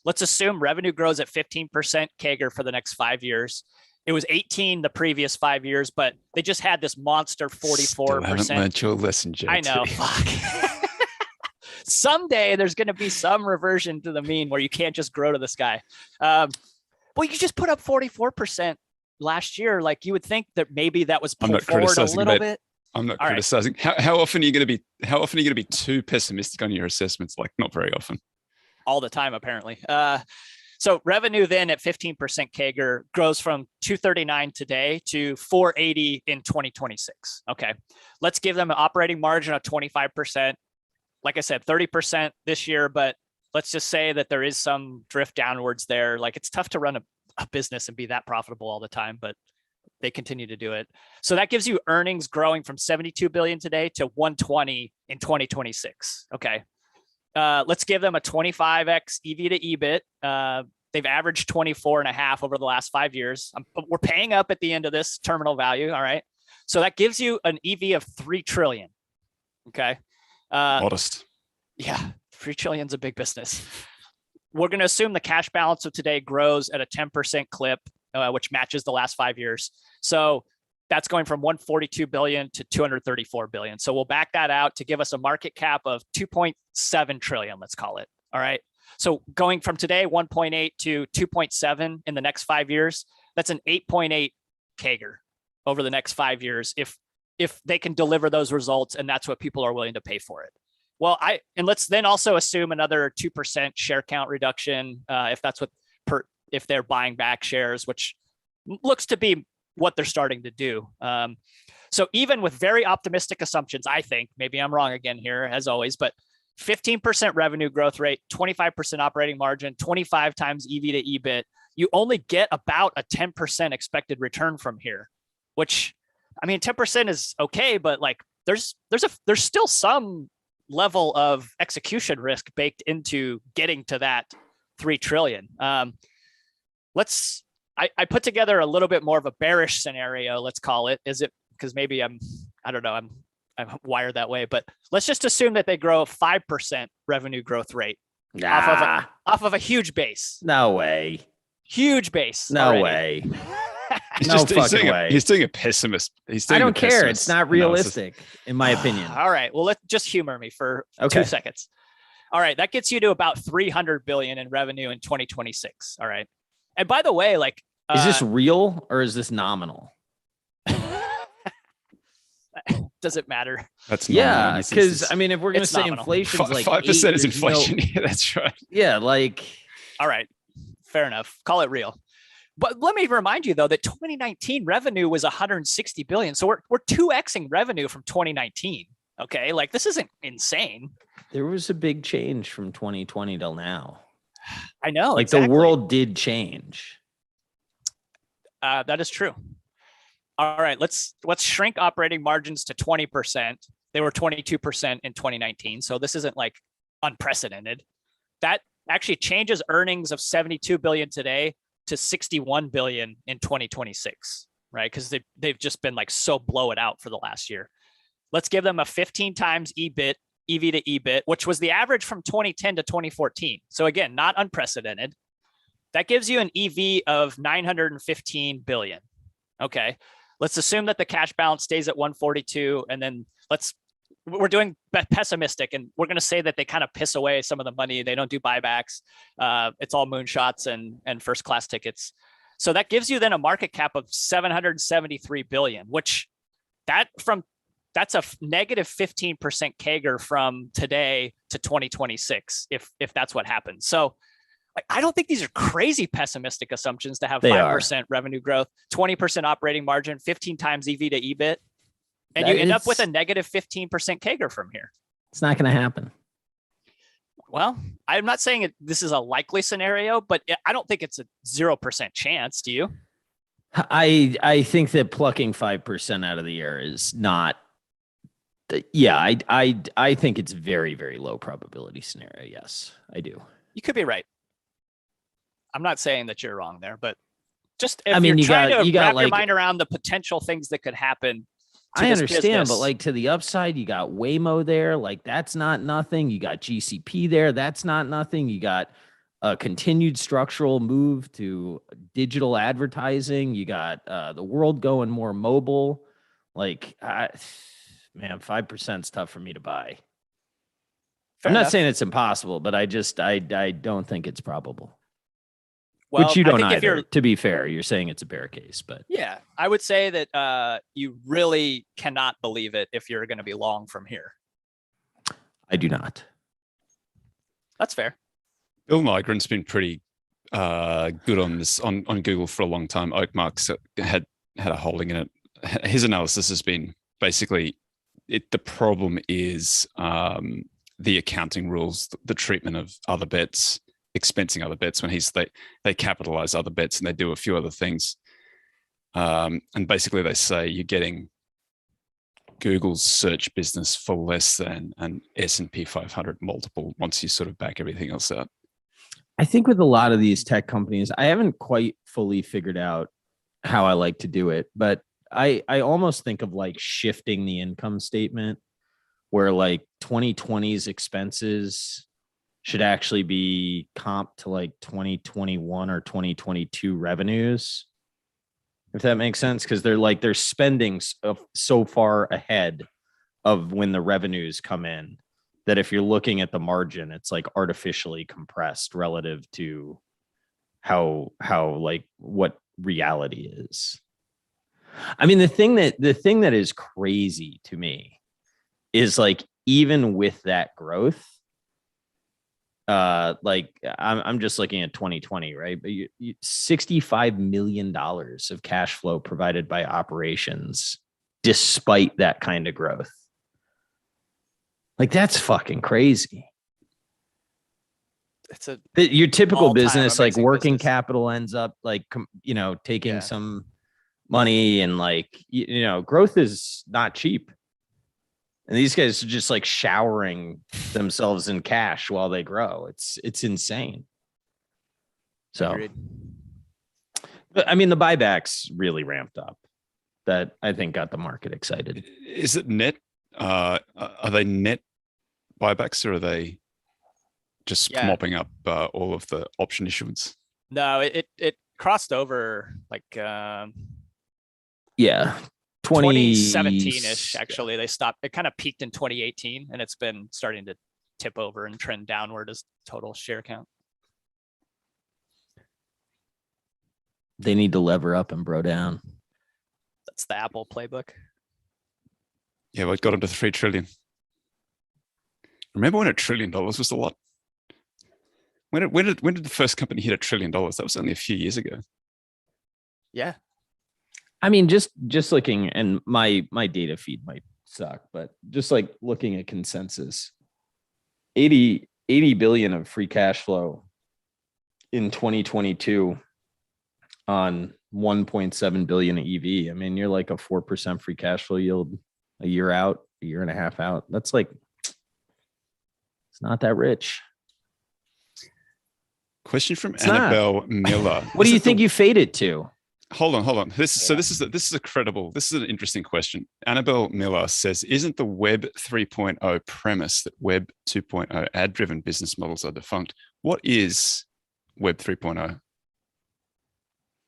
[SPEAKER 2] Let's assume revenue grows at 15% CAGR for the next 5 years. It was 18 the previous 5 years, but they just had this monster 44%.
[SPEAKER 1] Still haven't learned your lesson, JT.
[SPEAKER 2] I know. Fuck. Someday there's going to be some reversion to the mean where you can't just grow to the sky. Well, you just put up 44% last year. Like you would think that maybe that was pulled forward a little bit.
[SPEAKER 1] I'm not criticizing. How often are you going to be too pessimistic on your assessments? Like not very often.
[SPEAKER 2] All the time, apparently. So revenue then at 15% CAGR grows from 239 today to 480 in 2026. Okay. Let's give them an operating margin of 25%. Like I said, 30% this year, but let's just say that there is some drift downwards there. Like it's tough to run a business and be that profitable all the time, but they continue to do it. So that gives you earnings growing from 72 billion today to 120 in 2026. Okay. Let's give them a 25x EV to EBIT. They've averaged 24.5 over the last 5 years. We're paying up at the end of this terminal value. All right. So that gives you an EV of 3 trillion. Okay.
[SPEAKER 1] Modest.
[SPEAKER 2] Yeah. 3 trillion is a big business. We're going to assume the cash balance of today grows at a 10% clip, which matches the last 5 years. So that's going from 142 billion to 234 billion. So we'll back that out to give us a market cap of 2.7 trillion, let's call it. All right. So going from today, 1.8 to 2.7 in the next 5 years, that's an 8.8 CAGR over the next 5 years if they can deliver those results, and that's what people are willing to pay for it. Well, let's then also assume another 2% share count reduction if that's if they're buying back shares, which looks to be what they're starting to do. So even with very optimistic assumptions, I think, maybe I'm wrong again here as always, but 15% revenue growth rate, 25% operating margin, 25 times EV to EBIT, you only get about a 10% expected return from here, which, I mean, 10% is okay, but like there's still some level of execution risk baked into getting to that 3 trillion. I put together a little bit more of a bearish scenario, let's call it. Is it because maybe I'm wired that way, but let's just assume that they grow 5% revenue growth rate off of a huge base.
[SPEAKER 3] No way.
[SPEAKER 2] Huge base.
[SPEAKER 3] No
[SPEAKER 2] already.
[SPEAKER 3] Way.
[SPEAKER 1] He's doing a pessimist.
[SPEAKER 3] I don't care. It's not realistic, in my opinion.
[SPEAKER 2] All right. Well, let's just humor me for 2 seconds. All right. That gets you to about 300 billion in revenue in 2026. All right. And by the way, like,
[SPEAKER 3] is this real or is this nominal?
[SPEAKER 2] Does it matter?
[SPEAKER 1] That's
[SPEAKER 3] because I mean, if we're going to say inflation, like
[SPEAKER 1] 5% is inflation. Yeah, that's right.
[SPEAKER 3] Yeah, like,
[SPEAKER 2] all right, fair enough. Call it real. But let me remind you though that 2019 revenue was 160 billion. So we're 2xing revenue from 2019. Okay, like this isn't insane.
[SPEAKER 3] There was a big change from 2020 till now.
[SPEAKER 2] I know.
[SPEAKER 3] Like exactly. The world did change.
[SPEAKER 2] That is true. All right, let's shrink operating margins to 20%. They were 22% in 2019. So this isn't like unprecedented. That actually changes earnings of 72 billion today to 61 billion in 2026, right? Because they've just been like so blow it out for the last year. Let's give them a 15 times EV to EBIT, which was the average from 2010 to 2014. So again, not unprecedented. That gives you an EV of 915 billion. Okay. Let's assume that the cash balance stays at 142, and then we're doing pessimistic, and we're going to say that they kind of piss away some of the money. They don't do buybacks. It's all moonshots and first class tickets. So that gives you then a market cap of 773 billion, which that's a negative 15% CAGR from today to 2026, if that's what happens. So I don't think these are crazy pessimistic assumptions to have 5% revenue growth, 20% operating margin, 15 times EV to EBIT, and you end up with a negative 15% CAGR from here.
[SPEAKER 3] It's not going to happen.
[SPEAKER 2] Well, I'm not saying this is a likely scenario, but I don't think it's a 0% chance. Do you?
[SPEAKER 3] I think that plucking 5% out of the air is not. Yeah, I think it's very, very low probability scenario. Yes, I do.
[SPEAKER 2] You could be right. I'm not saying that you're wrong there, but just if you're trying to wrap your mind around the potential things that could happen.
[SPEAKER 3] I understand, but like to the upside, you got Waymo there. Like that's not nothing. You got GCP there. That's not nothing. You got a continued structural move to digital advertising. You got the world going more mobile. Like, man, 5% is tough for me to buy. I'm not saying it's impossible, but I don't think it's probable.
[SPEAKER 2] Well,
[SPEAKER 3] which you don't either, to be fair. You're saying it's a bear case, but
[SPEAKER 2] yeah, I would say that you really cannot believe it if you're going to be long from here.
[SPEAKER 3] I do not.
[SPEAKER 2] That's fair.
[SPEAKER 1] Bill Nygrun's been pretty good on this on Google for a long time. Oakmark's had a holding in it. His analysis has been basically the problem is the accounting rules, the treatment of other bets, expensing other bets when they capitalize other bets and they do a few other things. And basically they say you're getting Google's search business for less than an S&P 500 multiple once you sort of back everything else out.
[SPEAKER 3] I think with a lot of these tech companies, I haven't quite fully figured out how I like to do it, but I almost think of like shifting the income statement where like 2020's expenses should actually be comp to like 2021 or 2022 revenues, if that makes sense, because they're spending so far ahead of when the revenues come in that if you're looking at the margin, it's like artificially compressed relative to how like what reality is. I mean, the thing that is crazy to me is like, even with that growth, like I'm just looking at 2020, right? But $65 million of cash flow provided by operations, despite that kind of growth. Like, that's fucking crazy.
[SPEAKER 2] It's
[SPEAKER 3] your typical business, like working capital ends up like, taking some money, and like, growth is not cheap. And these guys are just like showering themselves in cash while they grow. It's insane. So, agreed. But I mean, the buybacks really ramped up. That I think got the market excited.
[SPEAKER 1] Is it net? Are they net buybacks, or are they just mopping up all of the option issuance?
[SPEAKER 2] No, it crossed over like 2017-ish. Actually, they stopped. It kind of peaked in 2018, and it's been starting to tip over and trend downward as total share count.
[SPEAKER 3] They need to lever up and bro down.
[SPEAKER 2] That's the Apple playbook.
[SPEAKER 1] Yeah, well, it got into 3 trillion. Remember when $1 trillion was a lot? When did the first company hit $1 trillion? That was only a few years ago.
[SPEAKER 2] Yeah.
[SPEAKER 3] I mean, just looking, and my data feed might suck, but just like looking at consensus, 80 billion of free cash flow in 2022 on 1.7 billion of EV. I mean, you're like a 4% free cash flow yield a year out, a year and a half out. That's like, it's not that rich.
[SPEAKER 1] Question from Annabelle Miller.
[SPEAKER 3] What do you think you faded to?
[SPEAKER 1] Hold on. This is an interesting question. Annabelle Miller says, isn't the Web 3.0 premise that Web 2.0 ad-driven business models are defunct? What is Web 3.0?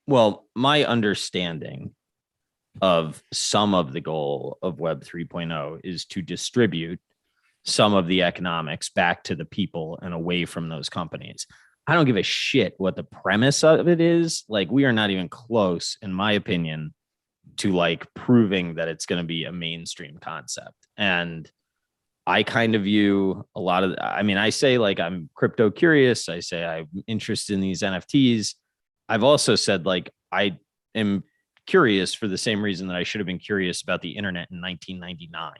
[SPEAKER 3] Well, my understanding of some of the goal of Web 3.0 is to distribute some of the economics back to the people and away from those companies. I don't give a shit what the premise of it is. Like, we are not even close, in my opinion, to like proving that it's going to be a mainstream concept. And I kind of view a lot of, I mean, I say like, I'm crypto curious. I say I'm interested in these NFTs. I've also said like, I am curious for the same reason that I should have been curious about the internet in 1999. I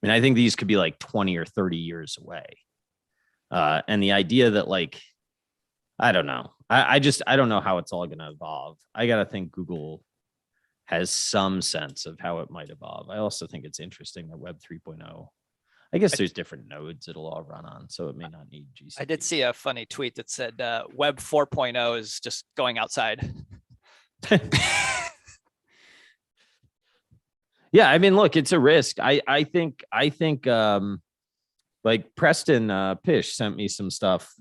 [SPEAKER 3] mean, I think these could be like 20 or 30 years away. And the idea that like, I don't know. I don't know how it's all going to evolve. I got to think Google has some sense of how it might evolve. I also think it's interesting that Web 3.0, I guess there's different nodes it'll all run on, so it may not need GCP.
[SPEAKER 2] I did see a funny tweet that said Web 4.0 is just going outside.
[SPEAKER 3] Yeah, I mean, look, it's a risk. I think like Preston Pish sent me some stuff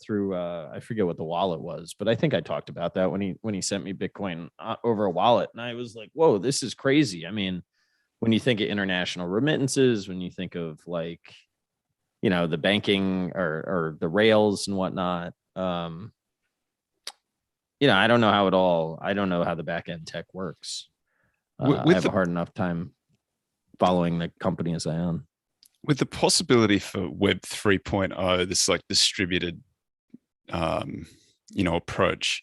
[SPEAKER 3] through I forget what the wallet was, but I think I talked about that when he sent me Bitcoin over a wallet, and I was like, whoa, this is crazy. I mean, when you think of international remittances, when you think of like, the banking or the rails and whatnot, I don't know I don't know how the back end tech works. I have a hard enough time following the company as I own.
[SPEAKER 1] With the possibility for Web 3.0, this like distributed, approach,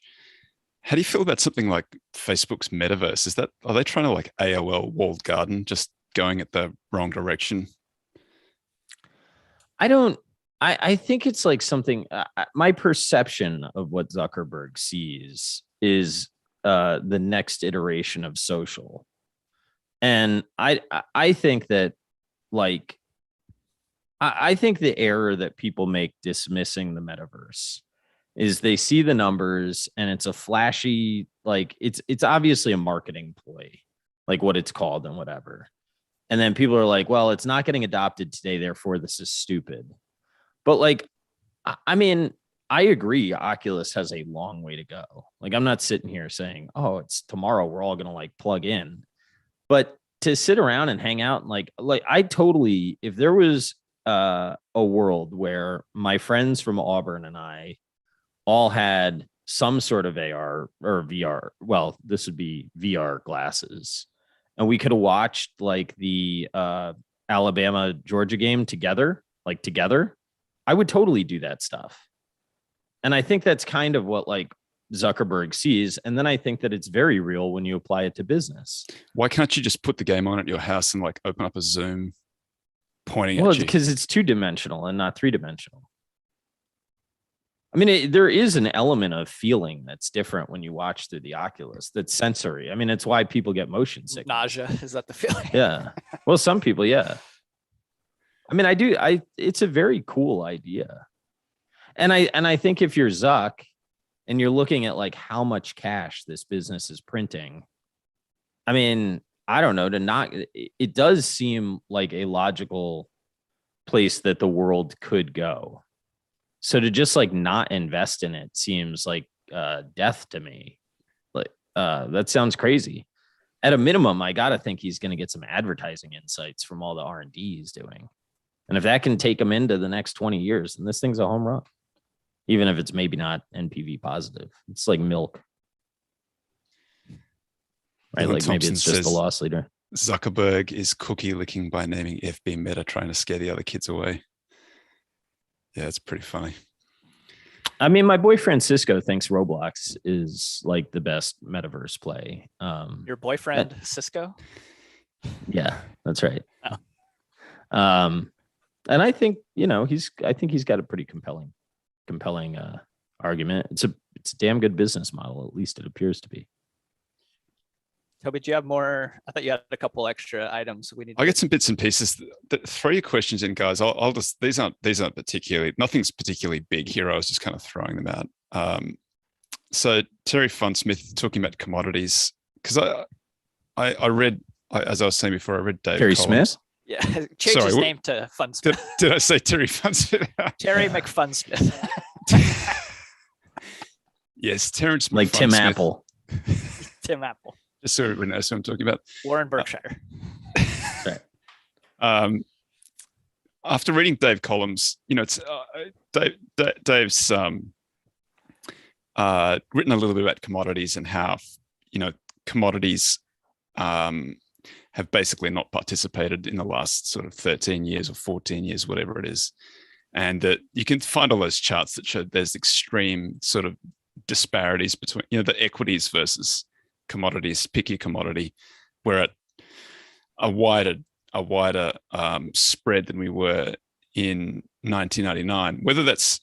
[SPEAKER 1] how do you feel about something like Facebook's metaverse? Are they trying to like AOL walled garden, just going at the wrong direction?
[SPEAKER 3] I think it's like something, my perception of what Zuckerberg sees is the next iteration of social. And I think that, like, I think the error that people make dismissing the metaverse is they see the numbers and it's a flashy, like it's obviously a marketing ploy, like what it's called and whatever. And then people are like, well, it's not getting adopted today, therefore this is stupid. But like, I mean, I agree, Oculus has a long way to go. Like, I'm not sitting here saying, oh, it's tomorrow, we're all gonna like plug in. But to sit around and hang out and like I totally, if there was a world where my friends from Auburn and I all had some sort of AR or VR, well, this would be VR glasses, and we could have watched like the Alabama Georgia game together, I would totally do that stuff. And I think that's kind of what like Zuckerberg sees. And then I think that it's very real when you apply it to business.
[SPEAKER 1] Why can't you just put the game on at your house and like open up a Zoom pointing at you?
[SPEAKER 3] Well, because it's 2-dimensional and not 3-dimensional. I mean, there is an element of feeling that's different when you watch through the Oculus. That's sensory. I mean, it's why people get motion sickness.
[SPEAKER 2] Nausea, is that the feeling?
[SPEAKER 3] Yeah. Well, some people, yeah. I mean, it's a very cool idea. And I think if you're Zuck and you're looking at like how much cash this business is printing, I mean, I don't know, it does seem like a logical place that the world could go. So to just like not invest in it seems like death to me. Like that sounds crazy. At a minimum, I got to think he's going to get some advertising insights from all the R&D he's doing. And if that can take him into the next 20 years, then this thing's a home run. Even if it's maybe not NPV positive. It's like milk. Right? Like maybe it's just the loss leader.
[SPEAKER 1] Zuckerberg is cookie licking by naming FB Meta, trying to scare the other kids away. Yeah, it's pretty funny.
[SPEAKER 3] I mean, my boy Francisco thinks Roblox is like the best metaverse play.
[SPEAKER 2] Your boyfriend, Cisco?
[SPEAKER 3] Yeah, that's right.
[SPEAKER 2] Oh.
[SPEAKER 3] And I think, I think he's got a pretty compelling argument. It's a damn good business model, at least it appears to be.
[SPEAKER 2] Toby, do you have more? I thought you had a couple extra items.
[SPEAKER 1] I get some bits and pieces. Throw your questions in, guys. I'll just, these aren't particularly, nothing's particularly big here. I was just kind of throwing them out. So Terry Funsmith talking about commodities, because I read, as I was saying before, I read Dave
[SPEAKER 3] Terry
[SPEAKER 1] Collins.
[SPEAKER 2] Smith? Yeah, change his name to Funsmith.
[SPEAKER 1] Did I say Terry Funsmith?
[SPEAKER 2] Terry McFunsmith.
[SPEAKER 1] Yes, Terrence
[SPEAKER 3] like
[SPEAKER 1] McFunsmith.
[SPEAKER 3] Tim Apple.
[SPEAKER 2] Tim Apple.
[SPEAKER 1] Just so everyone knows who I'm talking about.
[SPEAKER 2] Warren Berkshire.
[SPEAKER 3] Right.
[SPEAKER 1] After reading Dave Collins, it's Dave's written a little bit about commodities and how commodities have basically not participated in the last sort of 13 years or 14 years, whatever it is, and that you can find all those charts that show there's extreme sort of disparities between the equities versus commodities. Pick your commodity. We're at a wider spread than we were in 1999. Whether that's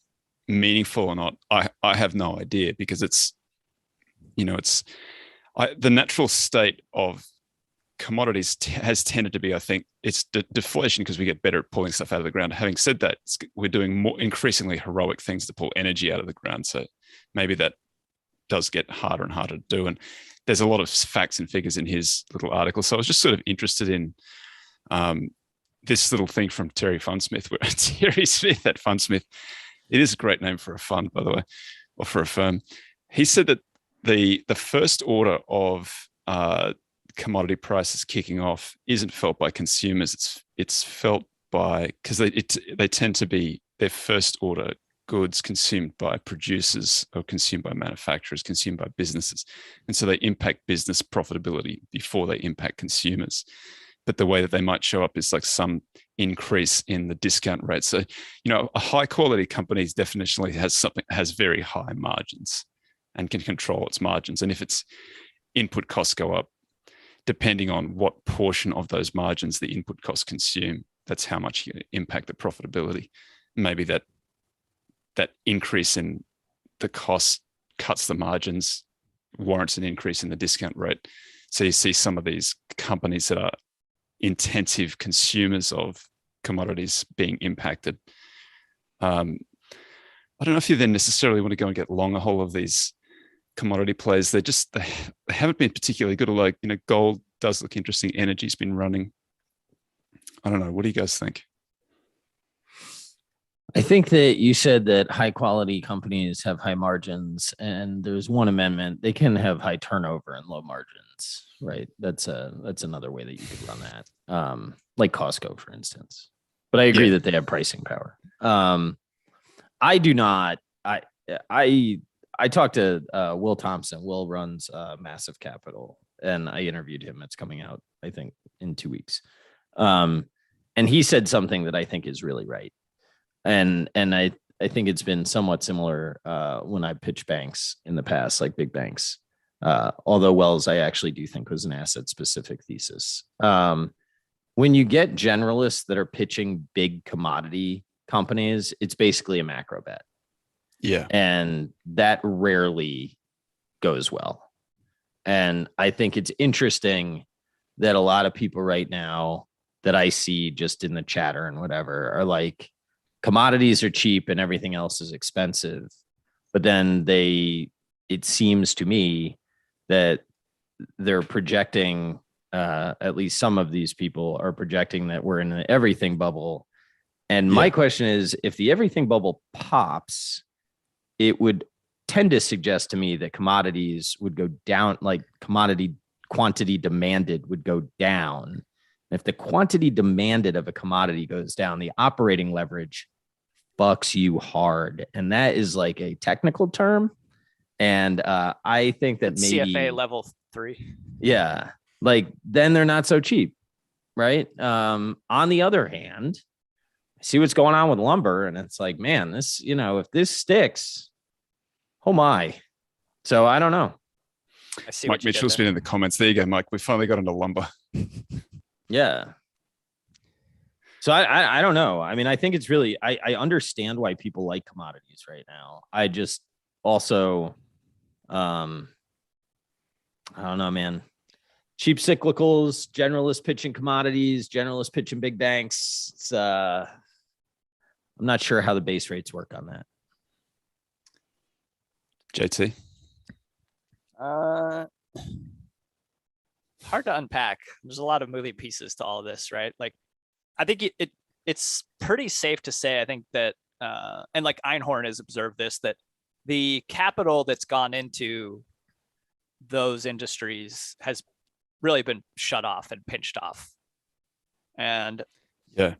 [SPEAKER 1] meaningful or not, I have no idea, because it's the natural state of commodities has tended to be, I think, it's deflation because we get better at pulling stuff out of the ground. Having said that, we're doing more increasingly heroic things to pull energy out of the ground. So maybe that does get harder and harder to do. And there's a lot of facts and figures in his little article. So I was just sort of interested in this little thing from Terry Funsmith, where Terry Smith at Funsmith. It is a great name for a fund, by the way, or for a firm. He said that the first order of commodity prices kicking off isn't felt by consumers. It's felt by, because they tend to be their first order goods consumed by producers or consumed by manufacturers, consumed by businesses. And so they impact business profitability before they impact consumers. But the way that they might show up is like some increase in the discount rate. So, a high quality company definitionally has very high margins and can control its margins. And if its input costs go up, depending on what portion of those margins the input costs consume, that's how much you impact the profitability. Maybe that increase in the cost cuts the margins warrants an increase in the discount rate. So you see some of these companies that are intensive consumers of commodities being impacted. I don't know if you then necessarily want to go and get long a whole of these commodity plays. They haven't been particularly good. Although, gold does look interesting. Energy's been running. I don't know. What do you guys think?
[SPEAKER 3] I think that you said that high quality companies have high margins, and there's one amendment. They can have high turnover and low margins, right? That's another way that you could run that. Like Costco, for instance. But I agree that they have pricing power. I do not. I talked to Will Thompson. Will runs Massive Capital, and I interviewed him. It's coming out, I think, in 2 weeks. And he said something that I think is really right. And I think it's been somewhat similar when I pitched banks in the past, like big banks. Although Wells, I actually do think was an asset specific thesis. When you get generalists that are pitching big commodity companies, it's basically a macro bet.
[SPEAKER 1] Yeah.
[SPEAKER 3] And that rarely goes well. And I think it's interesting that a lot of people right now that I see just in the chatter and whatever are like, commodities are cheap and everything else is expensive. But then it seems to me that they're projecting, at least some of these people are projecting that we're in an everything bubble. And my question is, if the everything bubble pops, it would tend to suggest to me that commodities would go down, like commodity quantity demanded would go down. If the quantity demanded of a commodity goes down, the operating leverage bucks you hard. And that is like a technical term. And I think that maybe
[SPEAKER 2] CFA level 3.
[SPEAKER 3] Yeah. Like then they're not so cheap. Right. On the other hand, I see what's going on with lumber. And it's like, man, this, if this sticks, oh my. So I don't know.
[SPEAKER 2] I see
[SPEAKER 1] Mike Mitchell's been in the comments. There you go, Mike. We finally got into lumber.
[SPEAKER 3] Yeah. So I don't know. I mean, I think it's really, I understand why people like commodities right now. I just also, I don't know, man. Cheap cyclicals, generalist pitching commodities, generalist pitching big banks. It's, I'm not sure how the base rates work on that.
[SPEAKER 1] JT?
[SPEAKER 2] Hard to unpack. There's a lot of moving pieces to all of this, right? Like, I think it's pretty safe to say, I think that, and like Einhorn has observed this, that the capital that's gone into those industries has really been shut off and pinched off. And there's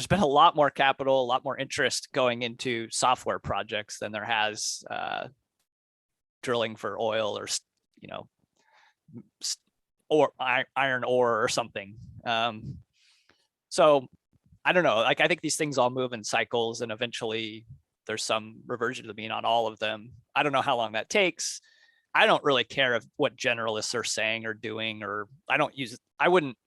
[SPEAKER 2] been a lot more capital, a lot more interest going into software projects than there has drilling for oil or, or iron ore or something. So I don't know. Like, I think these things all move in cycles, and eventually there's some reversion to the mean on all of them. I don't know how long that takes. I don't really care what generalists are saying or doing, or I wouldn't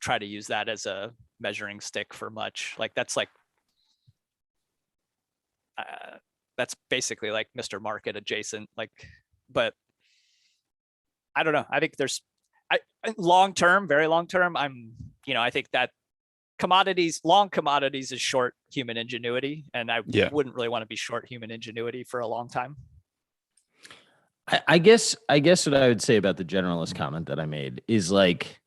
[SPEAKER 2] try to use that as a measuring stick for much. Like, that's basically like Mr. Market adjacent. Like, but I don't know. I think long term, very long term, I think that long commodities is short human ingenuity, and I wouldn't really want to be short human ingenuity for a long time.
[SPEAKER 3] I guess what I would say about the generalist comment that I made is, like,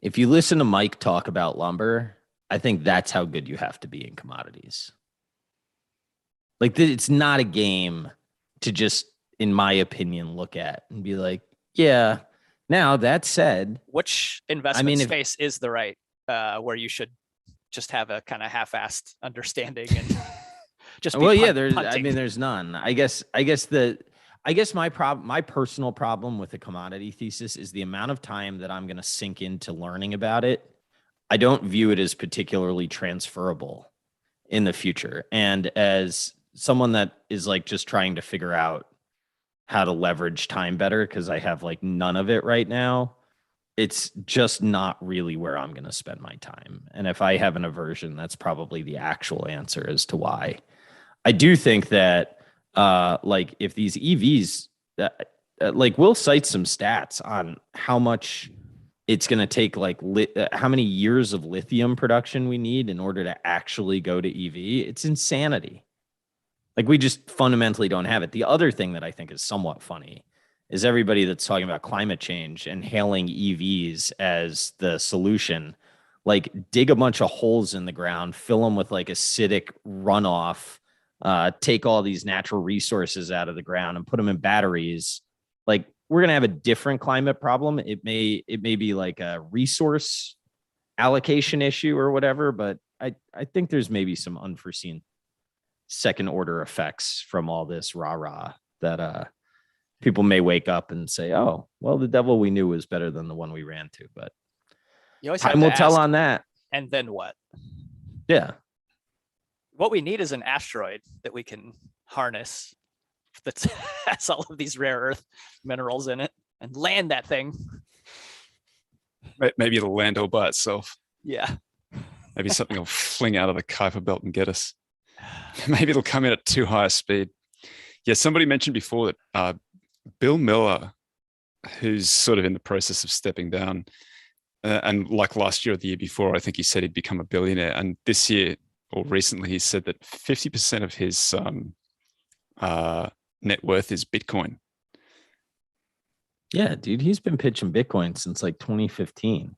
[SPEAKER 3] if you listen to Mike talk about lumber, I think that's how good you have to be in commodities. Like, it's not a game to just, in my opinion, look at and be like, yeah. Now, that said,
[SPEAKER 2] which investment space is the right where you should just have a kind of half-assed understanding and just be
[SPEAKER 3] there's none. I guess my personal problem with the commodity thesis is the amount of time that I'm going to sink into learning about it. I don't view it as particularly transferable in the future. And as someone that is like just trying to figure out how to leverage time better, because I have like none of it right now, it's just not really where I'm going to spend my time. And if I have an aversion, that's probably the actual answer as to why. I do think that like if these EVs, like we'll cite some stats on how much it's going to take, like how many years of lithium production we need in order to actually go to EV. It's insanity. Like we just fundamentally don't have it. The other thing that I think is somewhat funny is everybody that's talking about climate change and hailing EVs as the solution, like dig a bunch of holes in the ground, fill them with like acidic runoff, take all these natural resources out of the ground and put them in batteries. Like we're going to have a different climate problem. It may be like a resource allocation issue or whatever, but I think there's maybe some unforeseen second order effects from all this rah-rah that people may wake up and say, oh, well, the devil we knew was better than the one we ran to, but time will tell on that.
[SPEAKER 2] And then what?
[SPEAKER 3] Yeah.
[SPEAKER 2] What we need is an asteroid that we can harness that has all of these rare earth minerals in it and land that thing.
[SPEAKER 1] Maybe it'll land all by itself.
[SPEAKER 2] Yeah.
[SPEAKER 1] Maybe something will fling out of the Kuiper belt and get us. Maybe it'll come in at too high a speed. Yeah, somebody mentioned before that Bill Miller, who's sort of in the process of stepping down, and like last year or the year before, I think he said he'd become a billionaire. And this year or recently, he said that 50% of his net worth is Bitcoin.
[SPEAKER 3] Yeah, dude, he's been pitching Bitcoin since like 2015.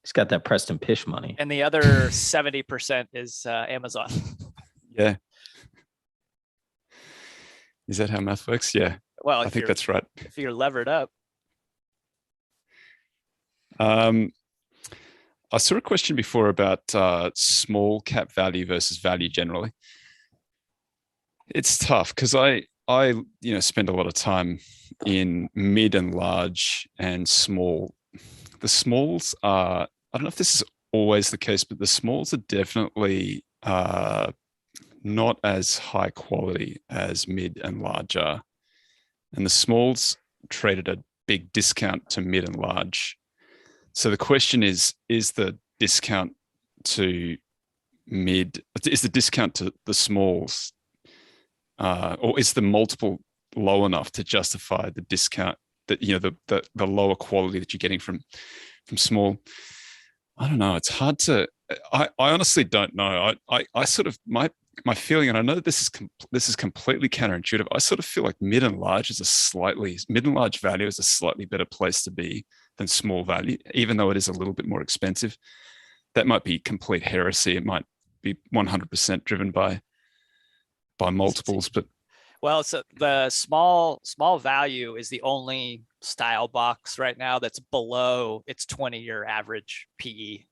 [SPEAKER 3] He's got that Preston Pish money.
[SPEAKER 2] And the other 70% is Amazon.
[SPEAKER 1] Yeah. Is that how math works? Yeah.
[SPEAKER 2] Well,
[SPEAKER 1] I think that's right.
[SPEAKER 2] If you're levered up.
[SPEAKER 1] I saw a question before about small cap value versus value generally. It's tough because I spend a lot of time in mid and large and small. The smalls are, I don't know if this is always the case, but the smalls are definitely not as high quality as mid and large are. And the smalls trade at a big discount to mid and large. So the question is the discount to mid, is the discount to the smalls, or is the multiple low enough to justify the discount that, the lower quality that you're getting from small? I don't know. It's hard to, I honestly don't know. I sort of, my feeling, and I know that this is completely counterintuitive, I sort of feel like mid and large value is a slightly better place to be than small value, even though it is a little bit more expensive. That might be complete heresy. It might be 100% driven by multiples, but
[SPEAKER 2] well, so the small value is the only style box right now that's below its 20-year average PE.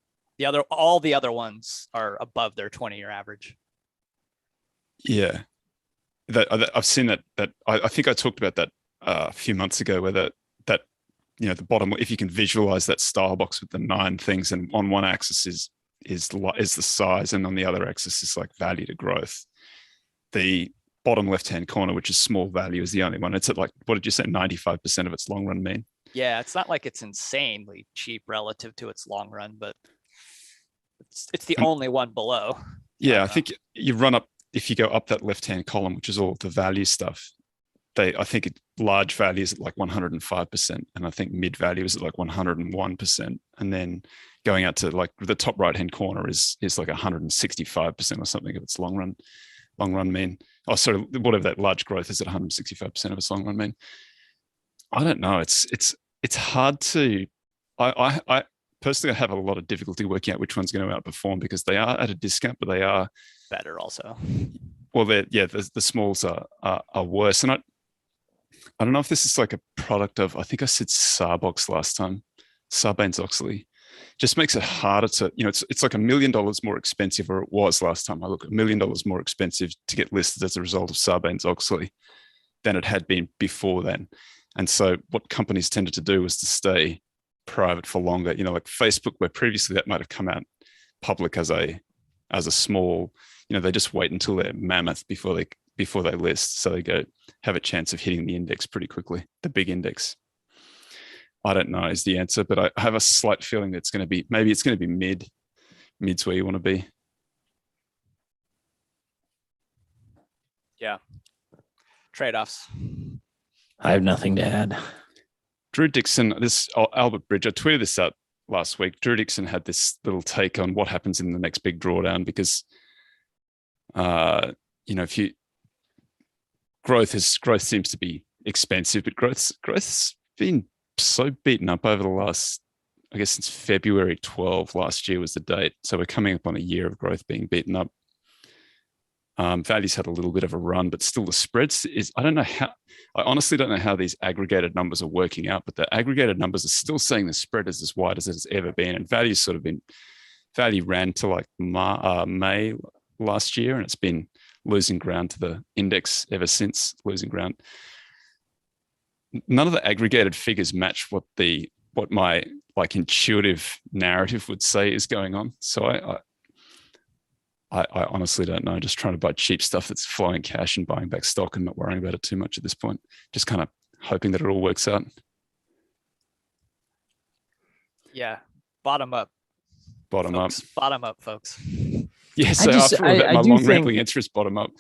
[SPEAKER 2] All the other ones are above their 20-year average.
[SPEAKER 1] Yeah, I've seen that. I think I talked about that a few months ago, where that the bottom, if you can visualize that style box with the 9 things, and on one axis is the size, and on the other axis is like value to growth. The bottom left-hand corner, which is small value, is the only one. It's at like, what did you say, 95% of its long run mean?
[SPEAKER 2] Yeah, it's not like it's insanely cheap relative to its long run, but it's the only one below.
[SPEAKER 1] Yeah, I think you run up, if you go up that left-hand column, which is all the value stuff, I think large value is at like 105%, and I think mid value is at like 101%, and then going out to like the top right-hand corner is like 165% or something of its long run mean. Oh, sorry, whatever that large growth is at 165% of its long run mean. I don't know. It's hard to. I personally have a lot of difficulty working out which one's going to outperform, because they are at a discount, but they are
[SPEAKER 2] better also.
[SPEAKER 1] Well, the smalls are worse, and I don't know if this is like a product of, I think I said Sarbox last time, Sarbanes-Oxley. Just makes it harder to, it's like $1 million more expensive, or it was last time I looked, $1 million more expensive to get listed as a result of Sarbanes-Oxley than it had been before then. And so what companies tended to do was to stay private for longer, like Facebook, where previously that might have come out public as a small, they just wait until they're mammoth before they list. So they have a chance of hitting the index pretty quickly, the big index. I don't know is the answer, but I have a slight feeling that maybe it's going to be mid's where you want to be.
[SPEAKER 2] Yeah. trade-offs.
[SPEAKER 3] I have nothing to add.
[SPEAKER 1] Drew Dixon, Albert Bridge, I tweeted this out last week. Drew Dixon had this little take on what happens in the next big drawdown because, if growth seems to be expensive, but growth's been so beaten up over the last, I guess, since February 12 last year was the date. So we're coming up on a year of growth being beaten up. Value's had a little bit of a run, but still the spreads I honestly don't know how these aggregated numbers are working out, but the aggregated numbers are still saying the spread is as wide as it's ever been. And Value ran to like May last year, and it's been losing ground to the index ever since, losing ground. None of the aggregated figures match what my like intuitive narrative would say is going on. So I honestly don't know. Just trying to buy cheap stuff that's flowing cash and buying back stock and not worrying about it too much at this point. Just kind of hoping that it all works out.
[SPEAKER 2] Yeah, bottom up.
[SPEAKER 1] Bottom up,
[SPEAKER 2] folks.
[SPEAKER 1] Yeah. So after all that, my long rambling answer is bottom up.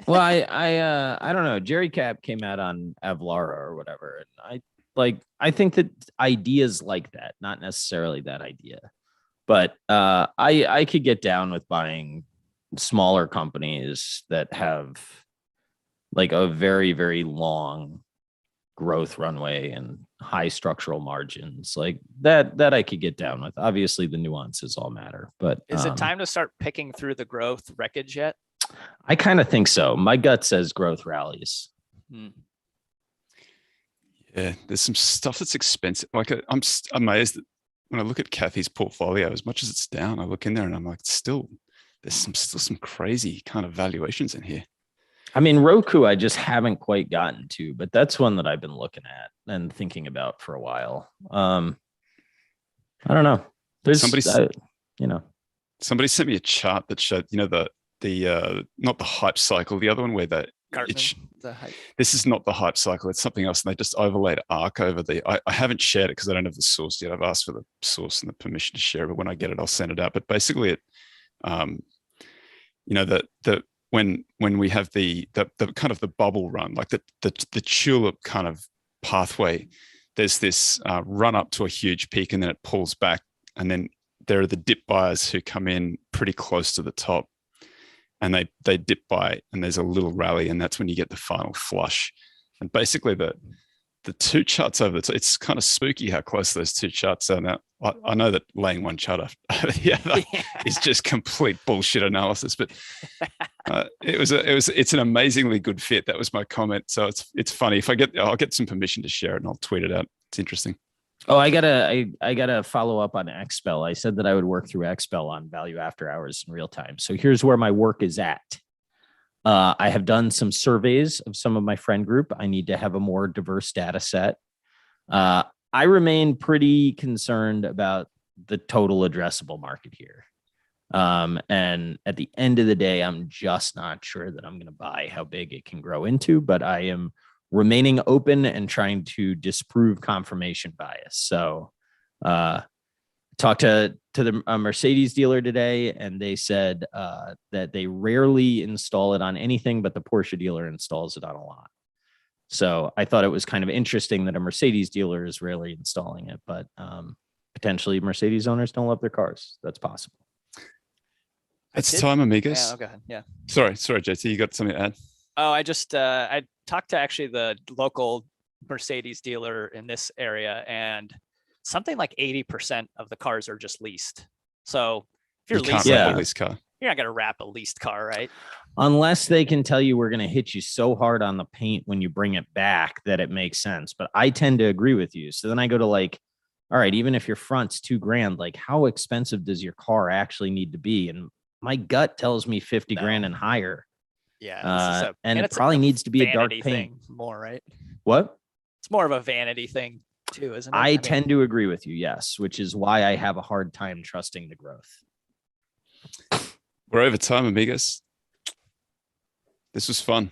[SPEAKER 3] Well, I don't know. Jerry Cap came out on Avlara or whatever, and I think that ideas like that, not necessarily that idea, but I could get down with buying smaller companies that have like a very, very long growth runway and high structural margins like that I could get down with. Obviously the nuances all matter, but
[SPEAKER 2] is it time to start picking through the growth wreckage yet?
[SPEAKER 3] I kind of think so. My gut says growth rallies.
[SPEAKER 1] Yeah, there's some stuff that's expensive. Like I'm amazed that when I look at Kathy's portfolio, as much as it's down, I look in there and I'm like, there's still some crazy kind of valuations in here.
[SPEAKER 3] I mean, Roku, I just haven't quite gotten to, but that's one that I've been looking at and thinking about for a while. I don't know. There's somebody
[SPEAKER 1] sent me a chart that showed, the not the hype cycle, the other one where this is not the hype cycle, it's something else, and they just overlaid ARC over I haven't shared it because I don't have the source yet. I've asked for the source and the permission to share it, but when I get it, I'll send it out. But basically it, when we have the kind of the bubble run, like the tulip kind of pathway, there's this run up to a huge peak and then it pulls back, and then there are the dip buyers who come in pretty close to the top, and they dip buy, and there's a little rally, and that's when you get the final flush. And basically the two charts over it's kind of spooky how close those two charts are. Now I know that laying one chart over the other is just complete bullshit analysis, but it's an amazingly good fit. That was my comment. So it's funny. I'll get some permission to share it and I'll tweet it out. It's interesting.
[SPEAKER 3] Oh, I gotta follow up on XPEL. I said that I would work through XPEL on value after hours in real time. So here's where my work is at. I have done some surveys of some of my friend group. I need to have a more diverse data set. I remain pretty concerned about the total addressable market here. And at the end of the day, I'm just not sure that I'm going to buy how big it can grow into, but I am remaining open and trying to disprove confirmation bias. So, talked to a Mercedes dealer today, and they said that they rarely install it on anything, but the Porsche dealer installs it on a lot. So I thought it was kind of interesting that a Mercedes dealer is rarely installing it, but potentially Mercedes owners don't love their cars. That's possible.
[SPEAKER 1] It's time, amigos.
[SPEAKER 2] Yeah, go ahead. Yeah.
[SPEAKER 1] Sorry, JT, you got something to add?
[SPEAKER 2] Oh, I talked to actually the local Mercedes dealer in this area, and something like 80% of the cars are just leased. So if you're leasing
[SPEAKER 1] a leased car,
[SPEAKER 2] you're not going to wrap a leased car, right?
[SPEAKER 3] Unless they can tell you we're going to hit you so hard on the paint when you bring it back that it makes sense. But I tend to agree with you. So then I go to like, all right, even if your front's $2,000, like how expensive does your car actually need to be? And my gut tells me 50 grand and higher.
[SPEAKER 2] Yeah.
[SPEAKER 3] And it probably needs to be a dark paint
[SPEAKER 2] more, right?
[SPEAKER 3] What?
[SPEAKER 2] It's more of a vanity thing too, isn't it?
[SPEAKER 3] I tend to agree with you. Yes. Which is why I have a hard time trusting the growth.
[SPEAKER 1] We're over time, amigos. This was fun.